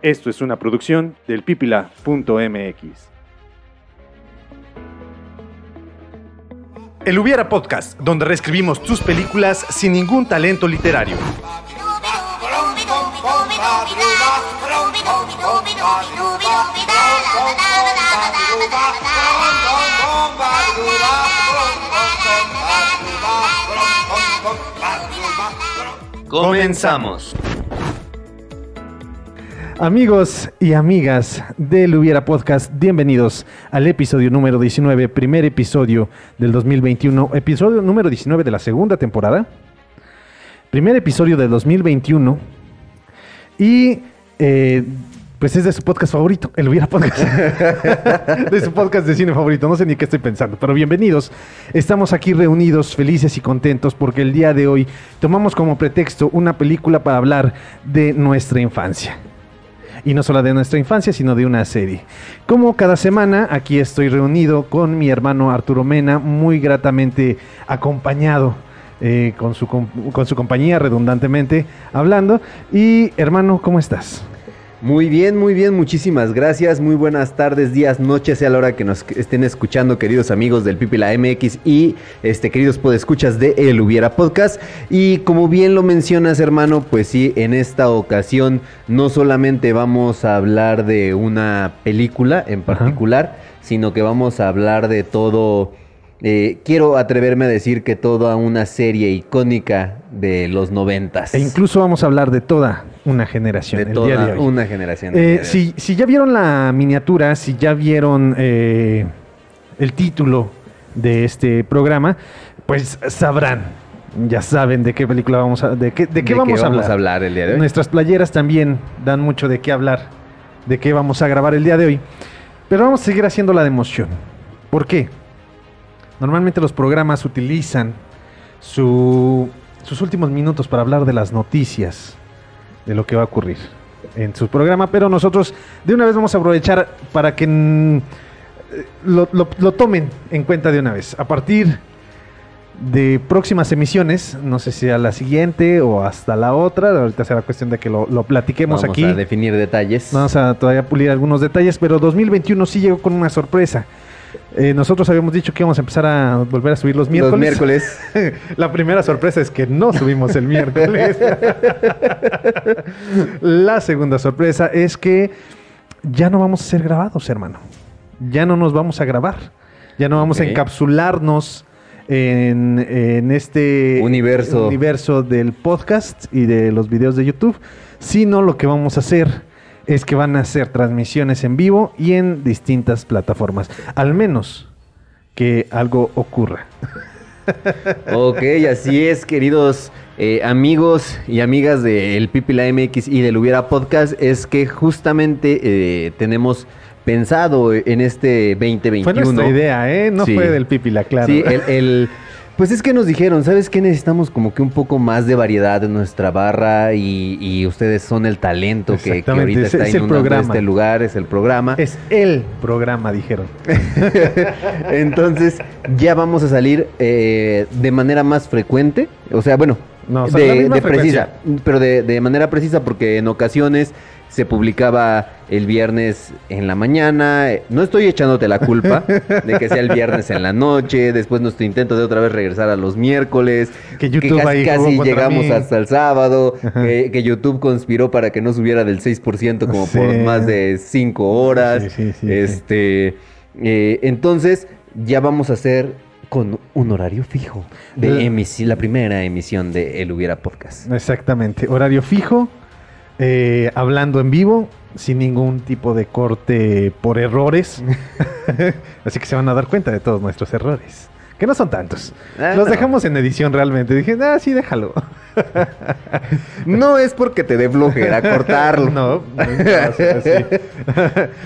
Esto es una producción del pipila.mx. El Hubiera Podcast, donde reescribimos tus películas sin ningún talento literario. Comenzamos. Amigos y amigas del Hubiera Podcast, bienvenidos al episodio número 19, primer episodio del 2021, episodio número 19 de la segunda temporada, primer episodio del 2021 y pues es de su podcast favorito, el Hubiera Podcast, de su podcast de cine favorito, no sé ni qué estoy pensando, pero bienvenidos. Estamos aquí reunidos, felices y contentos porque el día de hoy tomamos como pretexto una película para hablar de nuestra infancia. Y no solo de nuestra infancia, sino de una serie. Como cada semana, aquí estoy reunido con mi hermano Arturo Mena, muy gratamente acompañado, con su compañía, redundantemente hablando. Y hermano, ¿cómo estás? Muy bien, muchísimas gracias. Muy buenas tardes, días, noches, sea la hora que nos estén escuchando, queridos amigos del Pipila MX y queridos podescuchas de El Hubiera Podcast. Y como bien lo mencionas, hermano, pues sí, en esta ocasión no solamente vamos a hablar de una película en particular, sino que vamos a hablar de todo. Quiero atreverme a decir que toda una serie icónica de los 90s. E incluso vamos a hablar de toda una generación. De toda el día de hoy. Una generación. Si ya vieron la miniatura, si ya vieron el título de este programa, pues sabrán, ya saben de qué película vamos a, de qué vamos a hablar el día de hoy. Nuestras playeras también dan mucho de qué hablar, de qué vamos a grabar el día de hoy. Pero vamos a seguir haciendo la de emoción. ¿Por qué? Normalmente los programas utilizan sus últimos minutos para hablar de las noticias, de lo que va a ocurrir en su programa, pero nosotros de una vez vamos a aprovechar para que lo tomen en cuenta de una vez. A partir de próximas emisiones, no sé si a la siguiente o hasta la otra, ahorita será cuestión de que lo platiquemos aquí. Vamos a definir detalles. Vamos a todavía pulir algunos detalles, pero 2021 sí llegó con una sorpresa. Nosotros habíamos dicho que íbamos a empezar a volver a subir los miércoles. La primera sorpresa es que no subimos el miércoles. La segunda sorpresa es que ya no vamos a ser grabados, hermano. Ya no nos vamos a grabar. Ya no vamos a encapsularnos en este universo del podcast y de los videos de YouTube, sino lo que vamos a hacer es que van a hacer transmisiones en vivo y en distintas plataformas. Al menos que algo ocurra. Ok, así es, queridos amigos y amigas del Pipila MX y del Hubiera Podcast. Es que justamente tenemos pensado en este 2021. Fue nuestra idea, No fue del Pipila, claro. Sí, pues es que nos dijeron, ¿sabes qué? Necesitamos como que un poco más de variedad en nuestra barra y ustedes son el talento que ahorita está inundando este lugar, es el programa. Es el programa, dijeron. Entonces ya vamos a salir de manera más frecuente, o sea, bueno, de precisa, pero de manera precisa porque en ocasiones se publicaba el viernes en la mañana. No estoy echándote la culpa de que sea el viernes en la noche. Después nuestro intento de otra vez regresar a los miércoles. Que YouTube casi llegamos hasta el sábado. Que YouTube conspiró para que no subiera del 6% como por más de 5 horas. Sí. Entonces ya vamos a hacer con un horario fijo de la primera emisión de El Hubiera Podcast. Exactamente, horario fijo. Hablando en vivo, sin ningún tipo de corte por errores. Así que se van a dar cuenta de todos nuestros errores, que no son tantos. Los dejamos en edición realmente. Dije, sí, déjalo. No es porque te dé flojera cortarlo. No, así.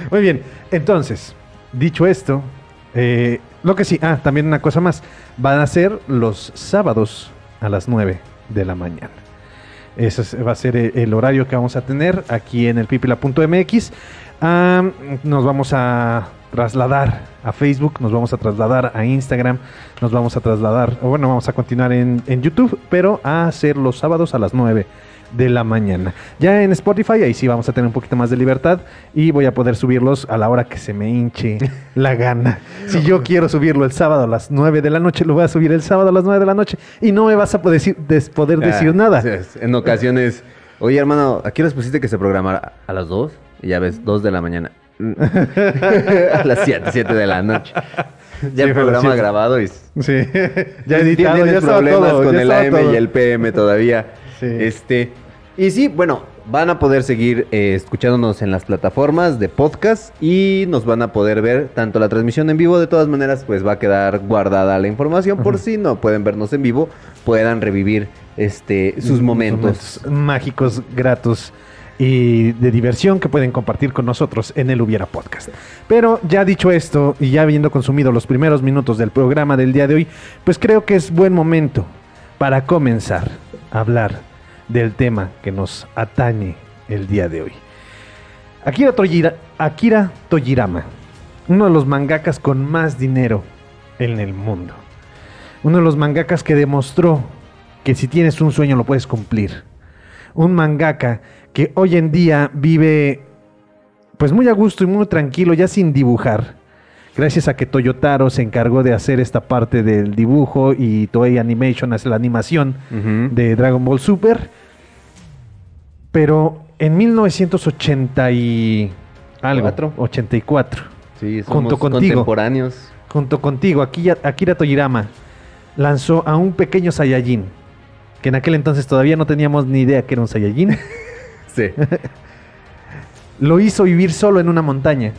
Muy bien, entonces, dicho esto, lo que sí, también una cosa más. Van a ser los sábados a las 9 de la mañana. Ese va a ser el horario que vamos a tener aquí en el pipila.mx. Nos vamos a trasladar a Facebook, nos vamos a trasladar a Instagram, nos vamos a trasladar, vamos a continuar en YouTube, pero a hacer los sábados a las 9 de la mañana. Ya en Spotify, ahí sí vamos a tener un poquito más de libertad y voy a poder subirlos a la hora que se me hinche la gana. Si yo quiero subirlo el sábado a las 9 de la noche, lo voy a subir el sábado a las 9 de la noche y no me vas a poder decir nada. En ocasiones, oye hermano, ¿a qué horas pusiste que se programara? ¿A las 2? Y ya ves, 2 de la mañana. A las 7 de la noche. Ya el programa grabado y... Sí, ya editado, tienes ya problemas todo, con ya el AM todo. y el PM todavía. Sí. Y sí, bueno, van a poder seguir escuchándonos en las plataformas de podcast y nos van a poder ver tanto la transmisión en vivo. De todas maneras, pues va a quedar guardada la información por si no pueden vernos en vivo, puedan revivir sus momentos mágicos, gratos y de diversión que pueden compartir con nosotros en el Hubiera Podcast. Pero ya dicho esto y ya habiendo consumido los primeros minutos del programa del día de hoy, pues creo que es buen momento para comenzar a hablar del tema que nos atañe el día de hoy. Akira Toriyama, uno de los mangakas con más dinero en el mundo. Uno de los mangakas que demostró que si tienes un sueño lo puedes cumplir. Un mangaka que hoy en día vive pues muy a gusto y muy tranquilo, ya sin dibujar. Gracias a que Toyotaro se encargó de hacer esta parte del dibujo y Toei Animation hace la animación de Dragon Ball Super. Pero en 1980 y algo, 84, sí, somos junto contigo, contemporáneos. Junto contigo, Akira Toriyama lanzó a un pequeño Saiyajin, que en aquel entonces todavía no teníamos ni idea que era un Saiyajin. Sí. Lo hizo vivir solo en una montaña.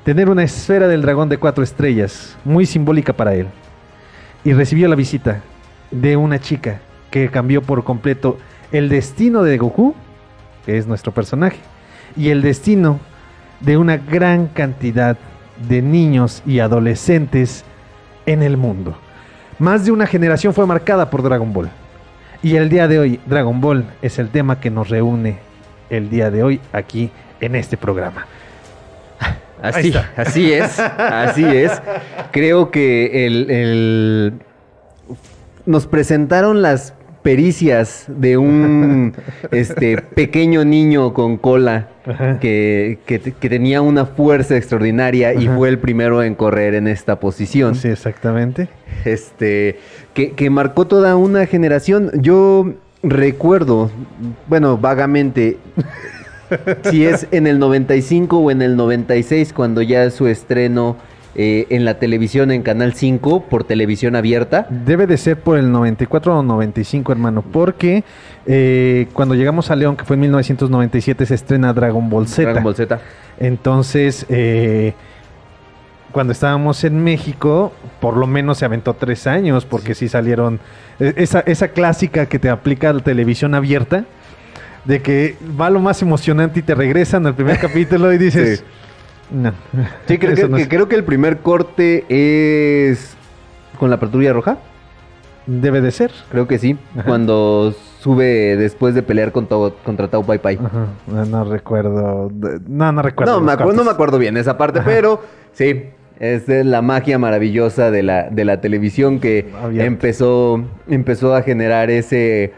Tener una esfera del dragón de 4 estrellas, muy simbólica para él. Y recibió la visita de una chica que cambió por completo el destino de Goku, que es nuestro personaje, y el destino de una gran cantidad de niños y adolescentes en el mundo. Más de una generación fue marcada por Dragon Ball. Y el día de hoy, Dragon Ball es el tema que nos reúne el día de hoy aquí en este programa. Así es. Creo que nos presentaron las pericias de un pequeño niño con cola que tenía una fuerza extraordinaria y fue el primero en correr en esta posición. Sí, exactamente. Que marcó toda una generación. Yo recuerdo, bueno, vagamente, si es en el 95 o en el 96, cuando ya su estreno en la televisión en Canal 5 por televisión abierta. Debe de ser por el 94 o 95, hermano, porque cuando llegamos a León, que fue en 1997, se estrena Dragon Ball Z. Dragon Ball Z. Entonces, cuando estábamos en México, por lo menos se aventó 3 años, porque sí salieron esa clásica que te aplica la televisión abierta, de que va lo más emocionante y te regresan al primer capítulo y dices... Sí. No. Sí, creo que el primer corte es con la Patrulla Roja. Debe de ser. Creo que sí. Ajá. Cuando sube después de pelear contra Tao Pai Pai. Ajá. No recuerdo. No recuerdo. No me acuerdo bien esa parte, pero sí. Es la magia maravillosa de la televisión que empezó a generar ese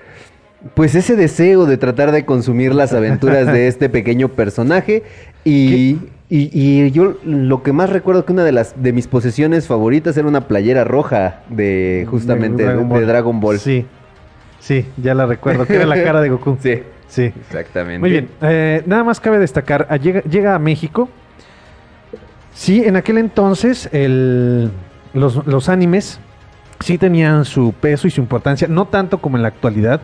deseo de tratar de consumir las aventuras de este pequeño personaje. Y yo lo que más recuerdo que una de mis posesiones favoritas era una playera roja de justamente de Dragon Ball. Sí, ya la recuerdo, que era la cara de Goku. Sí, exactamente. Muy bien, nada más cabe destacar, llega a México. Sí, en aquel entonces los animes sí tenían su peso y su importancia, no tanto como en la actualidad,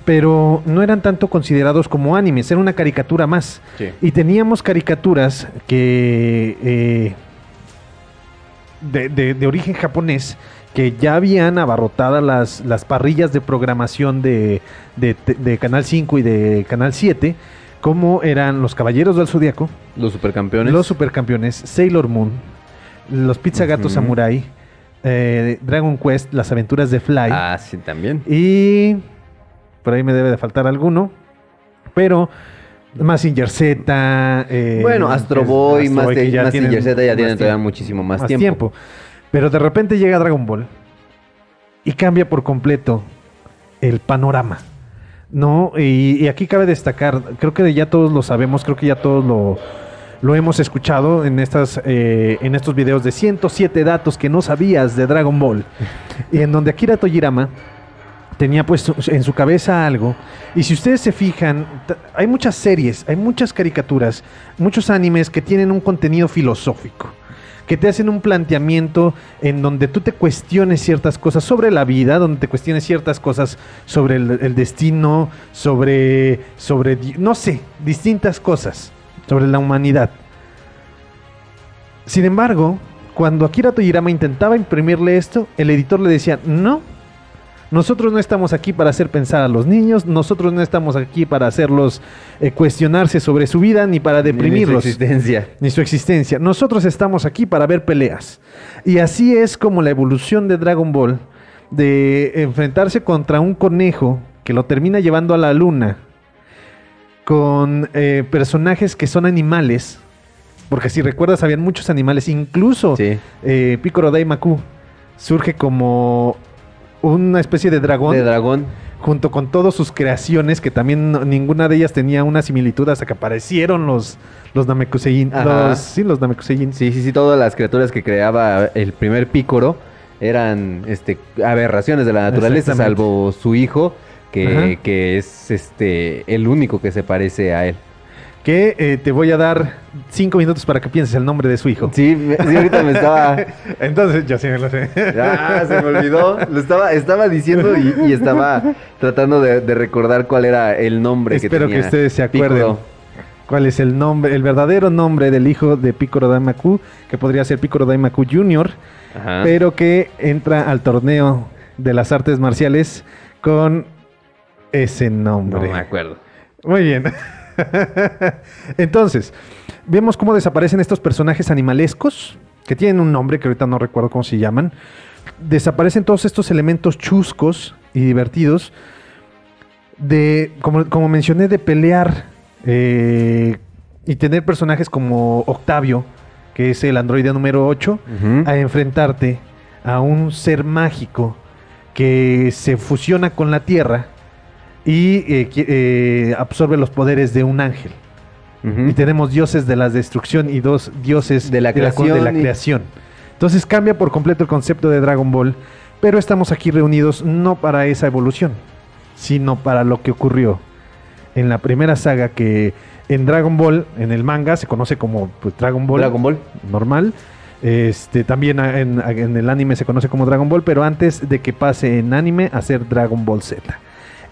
pero no eran tanto considerados como animes, era una caricatura más. Sí. Y teníamos caricaturas que de origen japonés, que ya habían abarrotadas las parrillas de programación de Canal 5 y de Canal 7, como eran Los Caballeros del Zodiaco, Los Supercampeones, Sailor Moon, Los Pizzagatos Samurai, Dragon Quest, Las Aventuras de Fly. Ah, sí, también. Y... por ahí me debe de faltar alguno, pero Mazinger Z, Astro Boy, Mazinger Z ya tienen todavía muchísimo más tiempo. Pero de repente llega Dragon Ball y cambia por completo el panorama No, y aquí cabe destacar, creo que ya todos lo sabemos, creo que ya todos lo hemos escuchado en estos videos de 107 datos que no sabías de Dragon Ball, y en donde Akira Toriyama tenía puesto en su cabeza algo, y si ustedes se fijan, hay muchas series, hay muchas caricaturas, muchos animes que tienen un contenido filosófico, que te hacen un planteamiento en donde tú te cuestiones ciertas cosas sobre la vida, donde te cuestiones ciertas cosas sobre el destino, sobre, no sé, distintas cosas sobre la humanidad. Sin embargo, cuando Akira Toriyama intentaba imprimirle esto, el editor le decía, no, nosotros no estamos aquí para hacer pensar a los niños, nosotros no estamos aquí para hacerlos cuestionarse sobre su vida, ni para deprimirlos. Ni su existencia. Nosotros estamos aquí para ver peleas. Y así es como la evolución de Dragon Ball, de enfrentarse contra un conejo que lo termina llevando a la luna, con personajes que son animales, porque si recuerdas habían muchos animales, incluso sí. Piccolo Daimaku surge como una especie de dragón. Junto con todas sus creaciones, que también ninguna de ellas tenía una similitud hasta que aparecieron los Namekusein. Los Namekusein. Sí, todas las criaturas que creaba el primer Piccolo eran aberraciones de la naturaleza, salvo su hijo, que es el único que se parece a él. Que te voy a dar 5 minutos para que pienses el nombre de su hijo. Sí, ahorita me estaba... Entonces, yo sí me lo sé. Se me olvidó. Lo estaba diciendo y estaba tratando de recordar cuál era el nombre que tenía. Espero que ustedes se acuerden. Piccolo. ¿Cuál es el nombre, el verdadero nombre del hijo de Piccolo Daimaku? Que podría ser Piccolo Daimaku Jr., pero que entra al torneo de las artes marciales con ese nombre. No me acuerdo. Muy bien. Entonces, vemos cómo desaparecen estos personajes animalescos que tienen un nombre que ahorita no recuerdo cómo se llaman. Desaparecen todos estos elementos chuscos y divertidos de, como mencioné, de pelear y tener personajes como Octavio, que es el androide número 8, a enfrentarte a un ser mágico que se fusiona con la Tierra y absorbe los poderes de un ángel. Y tenemos dioses de la destrucción y dos dioses de la creación. Entonces cambia por completo el concepto de Dragon Ball, pero estamos aquí reunidos no para esa evolución, sino para lo que ocurrió en la primera saga, que en Dragon Ball, en el manga, se conoce como Dragon Ball normal. También en el anime se conoce como Dragon Ball, pero antes de que pase en anime a ser Dragon Ball Z.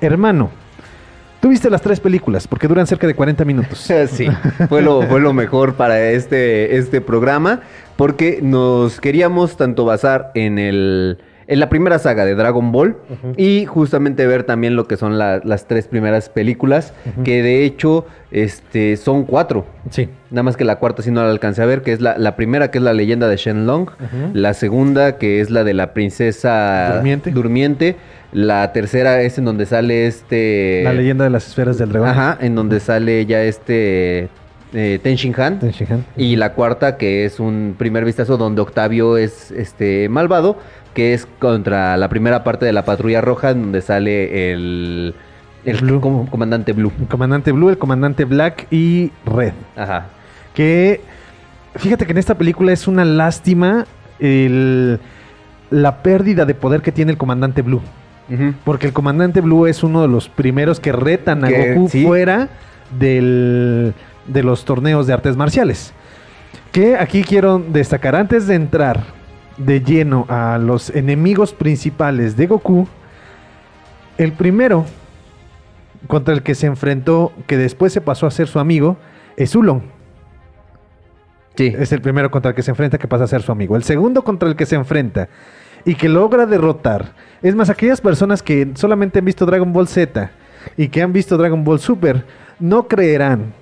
Hermano, tú viste las 3 películas porque duran cerca de 40 minutos. Sí, fue lo mejor para este programa, porque nos queríamos tanto basar en la primera saga de Dragon Ball y justamente ver también lo que son las 3 primeras películas, que de hecho son 4. Sí. Nada más que la cuarta sí no la alcancé a ver, que es la primera, que es la leyenda de Shenlong, la segunda, que es la de la princesa durmiente. La tercera es en donde sale la leyenda de las esferas del dragón. En donde sale ya Ten Shin Han. Y la cuarta, que es un primer vistazo donde Octavio es malvado, que es contra la primera parte de la Patrulla Roja, donde sale el comandante Blue. El comandante Blue, el comandante Black y Red. Que fíjate que en esta película es una lástima la pérdida de poder que tiene el comandante Blue. Porque el comandante Blue es uno de los primeros que retan a Goku fuera de los torneos de artes marciales. Que aquí quiero destacar, antes de entrar de lleno a los enemigos principales de Goku, el primero contra el que se enfrentó, que después se pasó a ser su amigo, es Ulon. Sí. Es el primero contra el que se enfrenta, que pasa a ser su amigo. El segundo contra el que se enfrenta y que logra derrotar. Es más, aquellas personas que solamente han visto Dragon Ball Z y que han visto Dragon Ball Super no creerán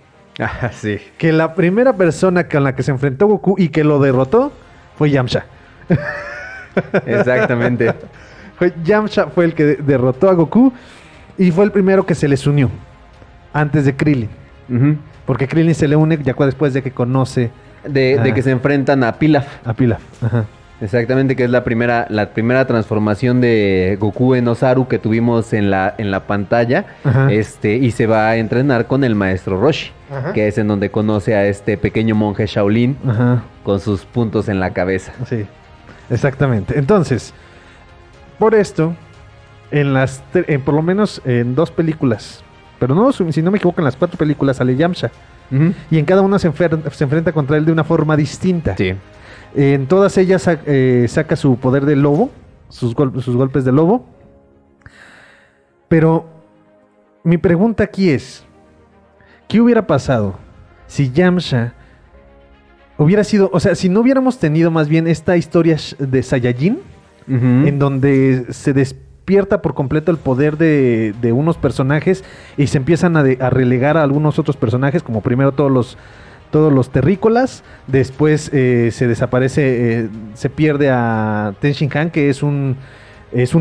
que la primera persona con la que se enfrentó Goku y que lo derrotó fue Yamcha. Exactamente. Yamcha fue el que derrotó a Goku y fue el primero que se les unió antes de Krillin. Porque Krillin se le une ya después de que conoce de que se enfrentan a Pilaf. Exactamente, que es la primera transformación de Goku en Osaru que tuvimos en la pantalla. Ajá. Y se va a entrenar con el maestro Roshi, Ajá. que es en donde conoce a este pequeño monje Shaolin Ajá. con sus puntos en la cabeza. Sí, exactamente. Entonces, por esto, por lo menos en 2 películas, pero no, si no me equivoco, en las 4 películas sale Yamcha. Ujú. Y en cada una se enfrenta contra él de una forma distinta. Sí. En todas ellas saca su poder de lobo, sus golpes de lobo. Pero mi pregunta aquí es, ¿qué hubiera pasado si Yamcha hubiera sido, o sea, si no hubiéramos tenido más bien esta historia de Saiyajin, Ujú. en donde se despierta por completo el poder de unos personajes y se empiezan a relegar a algunos otros personajes, como primero todos los terrícolas, después se desaparece, se pierde a Ten Shin Han, que es un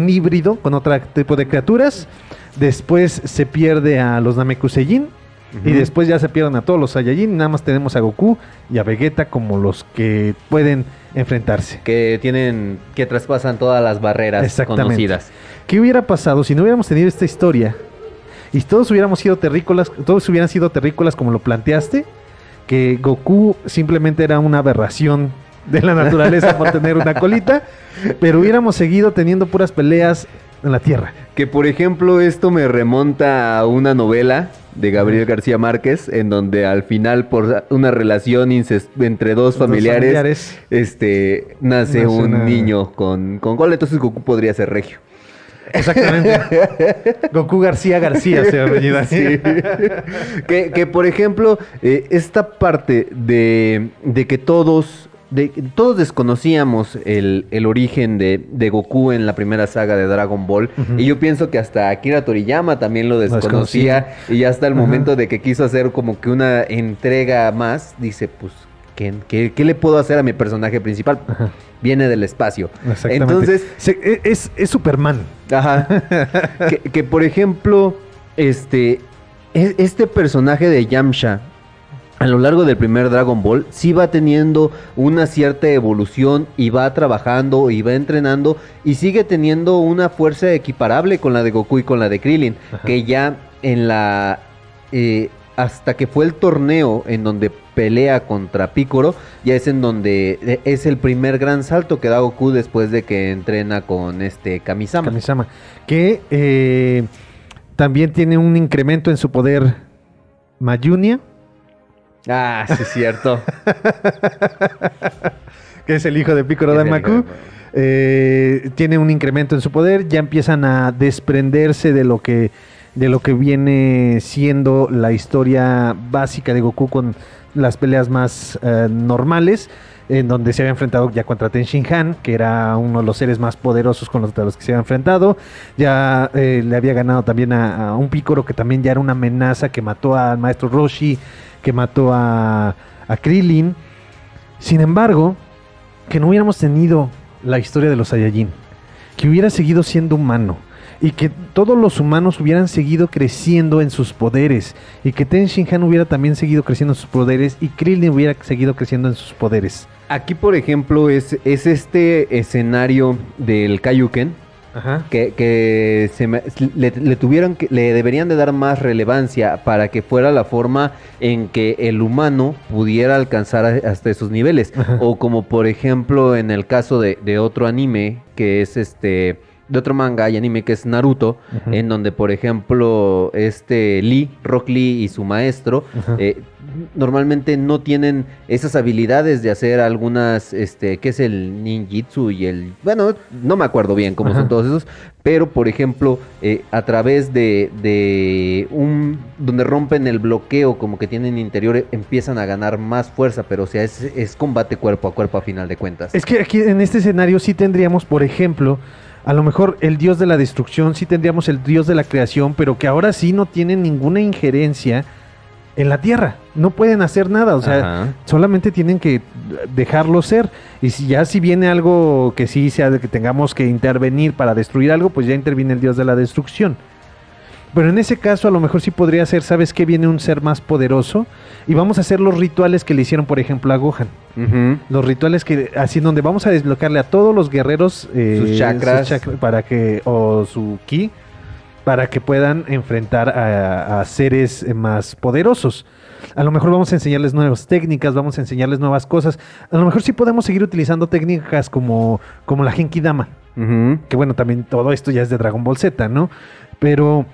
híbrido con otro tipo de criaturas, después se pierde a los Namekusein, y Ujú. después ya se pierden a todos los Saiyajin, nada más tenemos a Goku y a Vegeta como los que pueden enfrentarse. Que traspasan todas las barreras Exactamente. conocidas. ¿Qué hubiera pasado si no hubiéramos tenido esta historia y todos hubieran sido terrícolas como lo planteaste? Que Goku simplemente era una aberración de la naturaleza por tener una colita, pero hubiéramos seguido teniendo puras peleas en la Tierra. Que por ejemplo esto me remonta a una novela de Gabriel García Márquez, en donde al final por una relación entre dos familiares, nace un niño con gol, entonces Goku podría ser regio. Exactamente. Goku García se apellida. Sí. que por ejemplo, esta parte de que todos desconocíamos el origen de Goku en la primera saga de Dragon Ball. Ujú. Y yo pienso que hasta Akira Toriyama también lo desconocía. Y hasta el Ajá. momento de que quiso hacer como que una entrega más, dice, pues, ¿qué le puedo hacer a mi personaje principal? Ajá. Viene del espacio. Exactamente. Entonces, es Superman. ajá. que por ejemplo, este personaje de Yamcha, a lo largo del primer Dragon Ball, sí va teniendo una cierta evolución y va trabajando y va entrenando y sigue teniendo una fuerza equiparable con la de Goku y con la de Krillin. Ajá. Que ya hasta que fue el torneo en donde pelea contra Piccolo, ya es en donde es el primer gran salto que da Goku después de que entrena con Kamisama. Kamisama. Que también tiene un incremento en su poder Mayunia, Ah, sí, es cierto. que es el hijo de Piccolo Es el Daimaku. hijo de- Tiene un incremento en su poder, ya empiezan a desprenderse de lo que viene siendo la historia básica de Goku con las peleas más normales, en donde se había enfrentado ya contra Ten Shin Han, que era uno de los seres más poderosos con los que se había enfrentado. Ya le había ganado también a un Piccolo que también ya era una amenaza, que mató al maestro Roshi, que mató a Krillin. Sin embargo, que no hubiéramos tenido la historia de los Saiyajin, que hubiera seguido siendo humano y que todos los humanos hubieran seguido creciendo en sus poderes y que Ten Shin Han hubiera también seguido creciendo en sus poderes y Krillin hubiera seguido creciendo en sus poderes. Aquí, por ejemplo, es este escenario del Kaioken Ajá. que le deberían de dar más relevancia para que fuera la forma en que el humano pudiera alcanzar hasta esos niveles. Ajá. O como por ejemplo en el caso de otro anime que es de otro manga y anime que es Naruto, Ujú. en donde por ejemplo Rock Lee y su maestro Ajá. normalmente no tienen esas habilidades de hacer algunas, que es el ninjitsu y bueno, no me acuerdo bien cómo Ajá. son todos esos, pero por ejemplo, a través donde rompen el bloqueo, como que tienen interior, empiezan a ganar más fuerza, pero o sea, es combate cuerpo a final de cuentas. Es que aquí en este escenario sí tendríamos, por ejemplo, a lo mejor el dios de la destrucción, sí tendríamos el dios de la creación, pero que ahora sí no tienen ninguna injerencia en la tierra. No pueden hacer nada, o sea, Ajá. solamente tienen que dejarlo ser. Y si viene algo que sí sea de que tengamos que intervenir para destruir algo, pues ya interviene el dios de la destrucción. Pero en ese caso a lo mejor sí podría ser, ¿sabes qué? Viene un ser más poderoso y vamos a hacer los rituales que le hicieron, por ejemplo, a Gohan. Los rituales que, así donde vamos a desbloquearle a todos los guerreros sus chakras para que, o su ki, para que puedan enfrentar a seres más poderosos. A lo mejor vamos a enseñarles nuevas técnicas, vamos a enseñarles nuevas cosas. A lo mejor sí podemos seguir utilizando técnicas como la Genki Dama. Que bueno, también todo esto ya es de Dragon Ball Z, ¿no? Pero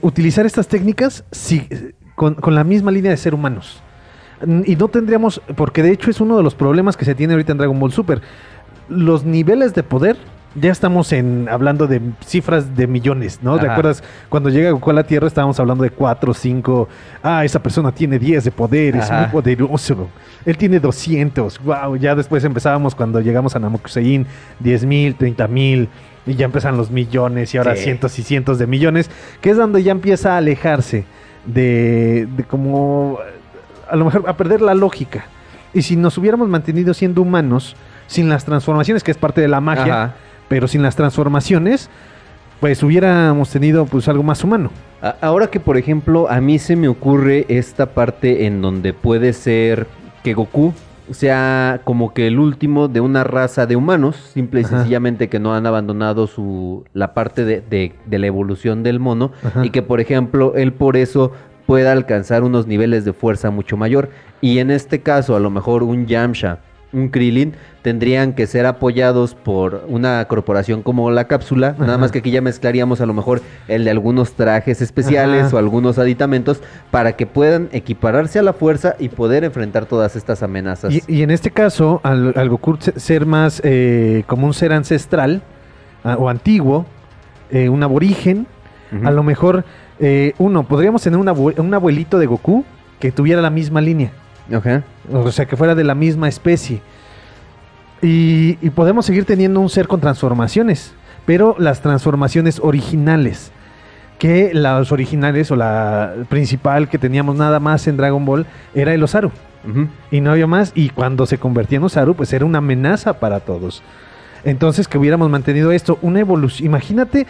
utilizar estas técnicas sí, con la misma línea de ser humanos. Y no tendríamos, porque de hecho es uno de los problemas que se tiene ahorita en Dragon Ball Super. Los niveles de poder, ya estamos hablando de cifras de millones, ¿no? Ajá. ¿Recuerdas cuando llega Goku a la Tierra estábamos hablando de 4, 5? Esa persona tiene 10 de poder, es muy poderoso. Él tiene 200, wow. Ya después empezábamos cuando llegamos a Namekusei, 10,000, 30,000, y ya empiezan los millones y ahora cientos y cientos de millones, que es donde ya empieza a alejarse de como, a lo mejor a perder la lógica. Y si nos hubiéramos mantenido siendo humanos, sin las transformaciones, que es parte de la magia, pero sin las transformaciones, pues hubiéramos tenido pues algo más humano. Ahora que, por ejemplo, a mí se me ocurre esta parte en donde puede ser que Goku sea como que el último de una raza de humanos, simple y sencillamente que no han abandonado la parte de la evolución del mono, y que, por ejemplo, él por eso pueda alcanzar unos niveles de fuerza mucho mayor. Y en este caso, a lo mejor un Yamcha, un Krillin, tendrían que ser apoyados por una corporación como la Cápsula, nada más que aquí ya mezclaríamos a lo mejor el de algunos trajes especiales o algunos aditamentos para que puedan equipararse a la fuerza y poder enfrentar todas estas amenazas. Y en este caso, al Goku ser más como un ser ancestral o antiguo, un aborigen, a lo mejor podríamos tener un abuelito de Goku que tuviera la misma línea. O sea, que fuera de la misma especie. Y podemos seguir teniendo un ser con transformaciones, pero las transformaciones originales, que las originales o la principal que teníamos nada más en Dragon Ball era el Osaru. Y no había más, y cuando se convertía en Osaru, pues era una amenaza para todos. Entonces, que hubiéramos mantenido esto, una evolución. Imagínate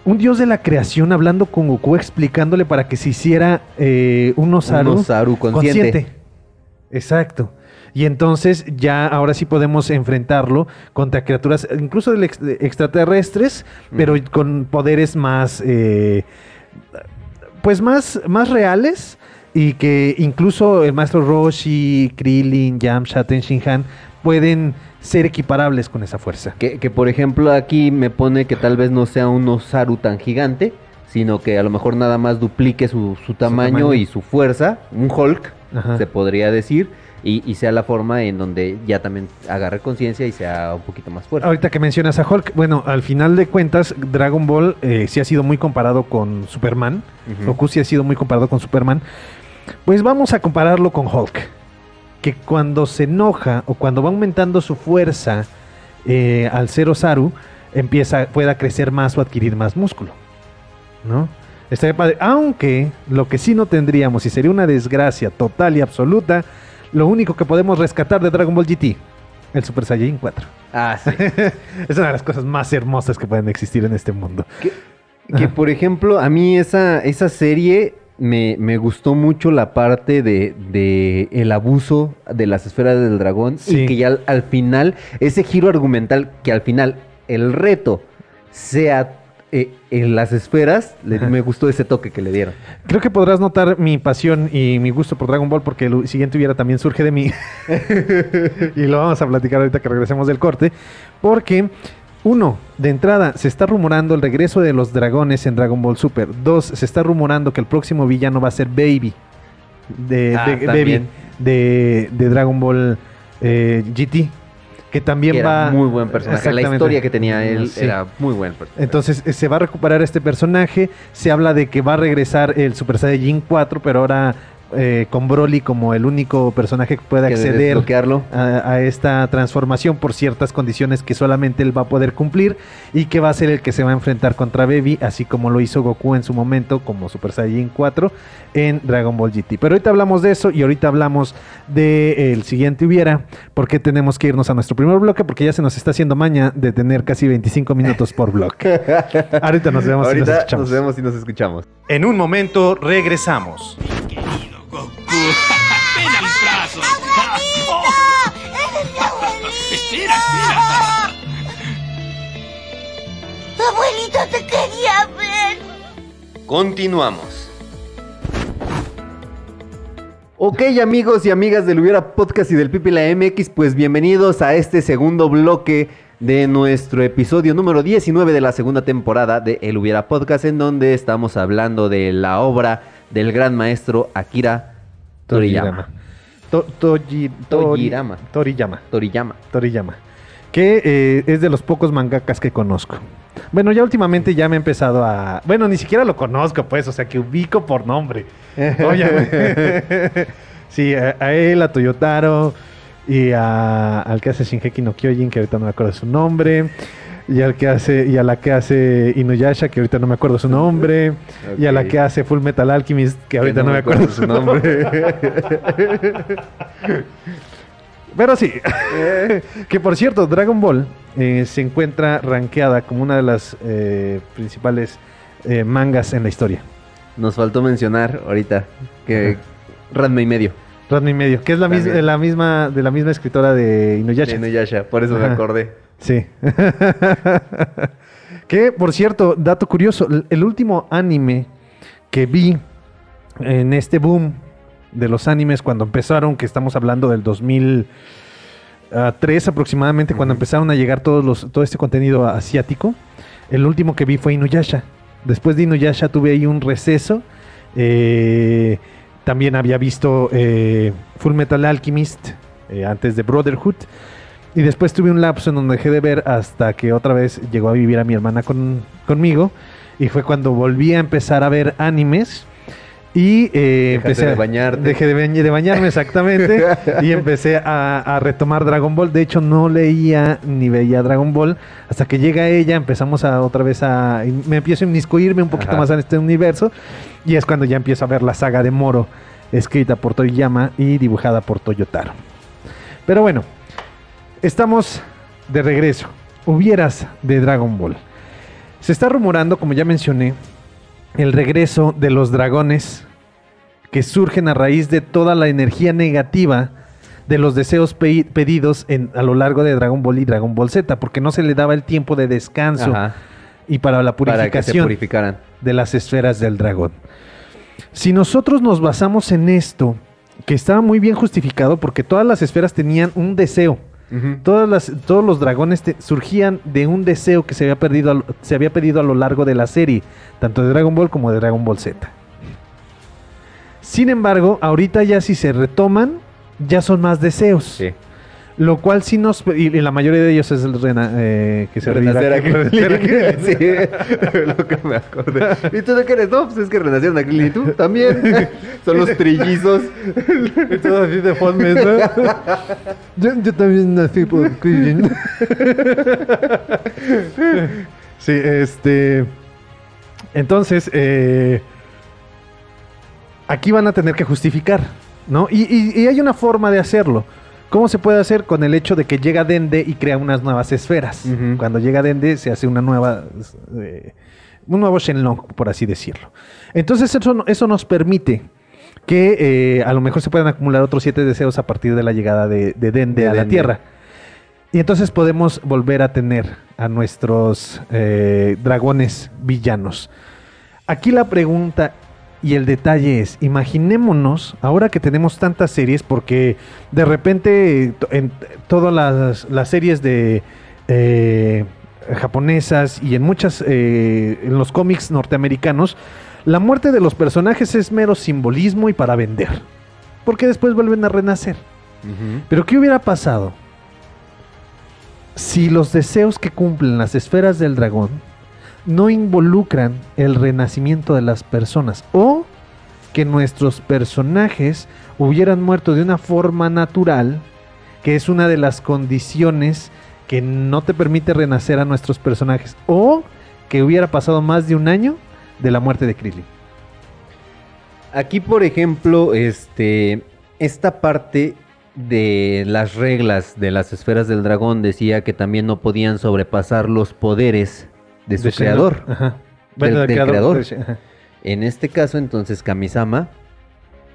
un dios de la creación hablando con Goku, explicándole para que se hiciera un Osaru consciente. Exacto. Y entonces ya ahora sí podemos enfrentarlo contra criaturas incluso extraterrestres, pero con poderes más pues más reales, y que incluso el maestro Roshi, Krillin, Yamcha, Ten Shin Han pueden ser equiparables con esa fuerza. Que por ejemplo aquí me pone que tal vez no sea un Osaru tan gigante, sino que a lo mejor nada más duplique su tamaño y su fuerza, un Hulk, se podría decir, y sea la forma en donde ya también agarre conciencia y sea un poquito más fuerte. Ahorita que mencionas a Hulk, bueno, al final de cuentas, Dragon Ball sí ha sido muy comparado con Superman, Goku sí ha sido muy comparado con Superman, pues vamos a compararlo con Hulk, que cuando se enoja o cuando va aumentando su fuerza al ser Osaru, pueda crecer más o adquirir más músculo, ¿no? Estaría padre, aunque lo que sí no tendríamos, y sería una desgracia total y absoluta, lo único que podemos rescatar de Dragon Ball GT, el Super Saiyajin 4. Sí. Es una de las cosas más hermosas que pueden existir en este mundo. Que por ejemplo, a mí esa serie me gustó mucho la parte de el abuso de las esferas del dragón, y que ya al final, ese giro argumental, que al final el reto sea en las esferas, me gustó ese toque que le dieron. Creo que podrás notar mi pasión y mi gusto por Dragon Ball, porque el siguiente hubiera también surge de mí. Y lo vamos a platicar ahorita que regresemos del corte. Porque, uno, de entrada, se está rumorando el regreso de los dragones en Dragon Ball Super. Dos, se está rumorando que el próximo villano va a ser Baby. Baby de Dragon Ball GT. Que también era muy buen personaje. La historia que tenía él era muy buen personaje. Entonces se va a recuperar este personaje. Se habla de que va a regresar el Super Saiyajin 4, pero ahora con Broly como el único personaje que puede Que de acceder desbloquearlo. a esta transformación por ciertas condiciones que solamente él va a poder cumplir, y que va a ser el que se va a enfrentar contra Baby, así como lo hizo Goku en su momento como Super Saiyajin 4 en Dragon Ball GT. Pero ahorita hablamos de eso, y ahorita hablamos del siguiente hubiera, porque tenemos que irnos a nuestro primer bloque, porque ya se nos está haciendo maña de tener casi 25 minutos por bloque. Ahorita nos vemos y nos Ahorita escuchamos. nos vemos y nos escuchamos. En un momento regresamos. Querido Goku, ven a mis brazos. Espera, espera. Abuelito, te quería ver. Continuamos. Ok, amigos y amigas del Hubiera Podcast y del Pipila MX, pues bienvenidos a este segundo bloque de nuestro episodio número 19 de la segunda temporada de El Hubiera Podcast, en donde estamos hablando de la obra del gran maestro Akira Toriyama. Toriyama. Toriyama. Que es de los pocos mangakas que conozco. Bueno, ya últimamente ya me he empezado a... Bueno, ni siquiera lo conozco, pues, o sea, que ubico por nombre. Óyame. Sí, a él, a Toyotaro, y al que hace Shingeki no Kyojin, que ahorita no me acuerdo su nombre, y a la que hace Inuyasha, que ahorita no me acuerdo su nombre, y a la que hace Full Metal Alchemist, que ahorita no me acuerdo su nombre. Pero sí, que por cierto, Dragon Ball se encuentra rankeada como una de las principales mangas en la historia. Nos faltó mencionar ahorita que Ranma y medio. Ranma y medio, que es de la misma escritora de Inuyasha. De Inuyasha, por eso me acordé. Sí. Que, por cierto, dato curioso, el último anime que vi en este boom de los animes cuando empezaron, que estamos hablando del 2003 aproximadamente, cuando empezaron a llegar todo este contenido asiático, el último que vi fue Inuyasha. Después de Inuyasha tuve ahí un receso. También había visto Full Metal Alchemist antes de Brotherhood. Y después tuve un lapso en donde dejé de ver hasta que otra vez llegó a vivir a mi hermana conmigo. Y fue cuando volví a empezar a ver animes. Y empecé de bañarte. Dejé de bañarme, exactamente. Y empecé a retomar Dragon Ball. De hecho, no leía ni veía Dragon Ball hasta que llega ella. Empezamos otra vez me empiezo a inmiscuirme un poquito más en este universo. Y es cuando ya empiezo a ver la saga de Moro, escrita por Toriyama y dibujada por Toyotaro. Pero bueno, estamos de regreso. Hubieras de Dragon Ball. Se está rumorando, como ya mencioné, el regreso de los dragones que surgen a raíz de toda la energía negativa de los deseos pedidos a lo largo de Dragon Ball y Dragon Ball Z, porque no se le daba el tiempo de descanso y para la purificación para que se purificaran de las esferas del dragón. Si nosotros nos basamos en esto, que estaba muy bien justificado porque todas las esferas tenían un deseo. Todos los dragones surgían de un deseo que se había pedido a lo largo de la serie, tanto de Dragon Ball como de Dragon Ball Z. Sin embargo, ahorita ya si se retoman, ya son más deseos. Sí. Lo cual sí y la mayoría de ellos es el que se renacer sí, lo que me acordé. ¿Y tú de qué eres? No, pues es que renacieron a Krillin. ¿Y tú? También. Son los trillizos. Y todo así de forma, ¿no? Yo también nací por Krillin. Sí, entonces, aquí van a tener que justificar, ¿no? Y hay una forma de hacerlo. ¿Cómo se puede hacer? Con el hecho de que llega Dende y crea unas nuevas esferas. Cuando llega Dende se hace un nuevo Shenlong, por así decirlo. Entonces eso nos permite que a lo mejor se puedan acumular otros 7 deseos a partir de la llegada de Dende a la Tierra. Y entonces podemos volver a tener a nuestros dragones villanos. Aquí la pregunta y el detalle es, imaginémonos, ahora que tenemos tantas series, porque de repente en todas las series de japonesas y en muchas, en los cómics norteamericanos, la muerte de los personajes es mero simbolismo y para vender, porque después vuelven a renacer. Pero ¿qué hubiera pasado si los deseos que cumplen las esferas del dragón no involucran el renacimiento de las personas? O que nuestros personajes hubieran muerto de una forma natural, que es una de las condiciones que no te permite renacer a nuestros personajes, o que hubiera pasado más de un año de la muerte de Krillin. Aquí, por ejemplo, esta parte de las reglas de las esferas del dragón decía que también no podían sobrepasar los poderes de su creador. Ajá. Del creador. Ajá. En este caso, entonces, Kamisama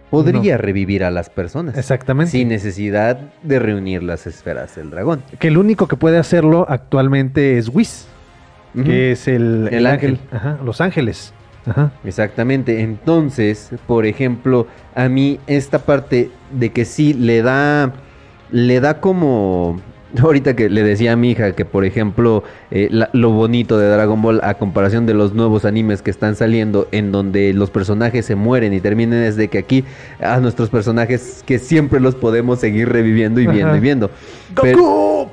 podría revivir a las personas. Exactamente. Sin necesidad de reunir las esferas del dragón. Que el único que puede hacerlo actualmente es Whis, Ujú. que es el ángel. Ajá, los ángeles. Ajá. Exactamente. Entonces, por ejemplo, a mí esta parte de que sí le da como... Ahorita que le decía a mi hija que, por ejemplo, lo bonito de Dragon Ball a comparación de los nuevos animes que están saliendo, en donde los personajes se mueren y terminan, es de que aquí a nuestros personajes que siempre los podemos seguir reviviendo y viendo. Ajá. Y viendo. ¡Goku!